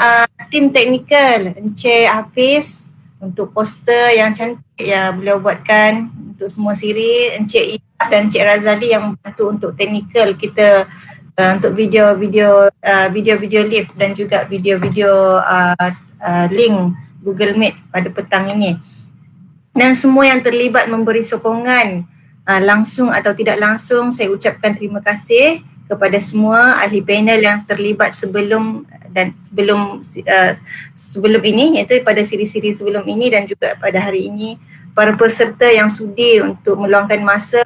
teknikal Encik Hafiz untuk poster yang cantik yang beliau buatkan untuk semua siri, Encik Iyab dan Encik Razali yang membantu untuk teknikal kita untuk video live dan juga video link Google Meet pada petang ini. Dan semua yang terlibat memberi sokongan langsung atau tidak langsung, saya ucapkan terima kasih kepada semua ahli panel yang terlibat sebelum ini, iaitu pada siri-siri sebelum ini dan juga pada hari ini, para peserta yang sudi untuk meluangkan masa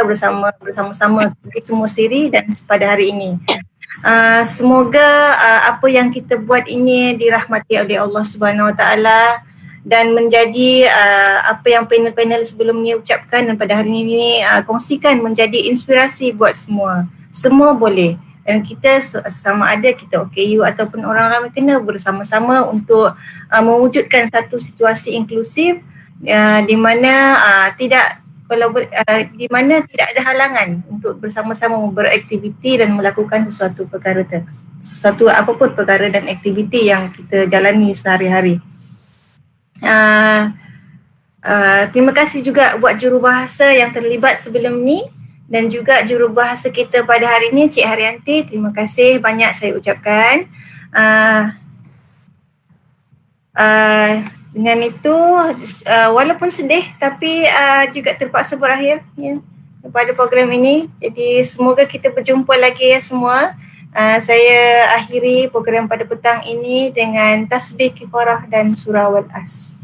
bersama-sama di semua siri dan pada hari ini. Semoga apa yang kita buat ini dirahmati oleh Allah Subhanahu Wa Taala dan menjadi apa yang panel-panel sebelum ni ucapkan dan pada hari ini kongsikan menjadi inspirasi buat semua. Semua boleh. Dan kita sama ada kita OKU ataupun orang ramai kena bersama-sama untuk mewujudkan satu situasi inklusif di mana di mana tidak ada halangan untuk bersama-sama beraktiviti dan melakukan sesuatu apapun perkara dan aktiviti yang kita jalani sehari-hari. Terima kasih juga buat jurubahasa yang terlibat sebelum ni dan juga jurubahasa kita pada hari ini, Cik Haryanti. Terima kasih banyak saya ucapkan. Dengan itu walaupun sedih tapi juga terpaksa berakhir ya, pada program ini. Jadi semoga kita berjumpa lagi ya semua. Saya akhiri program pada petang ini dengan tasbih kifarah dan surah Wal-As.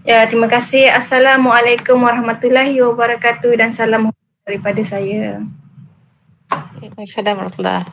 Ya, terima kasih. Assalamualaikum warahmatullahi wabarakatuh dan salam daripada saya. Waalaikumsalam warahmatullahi.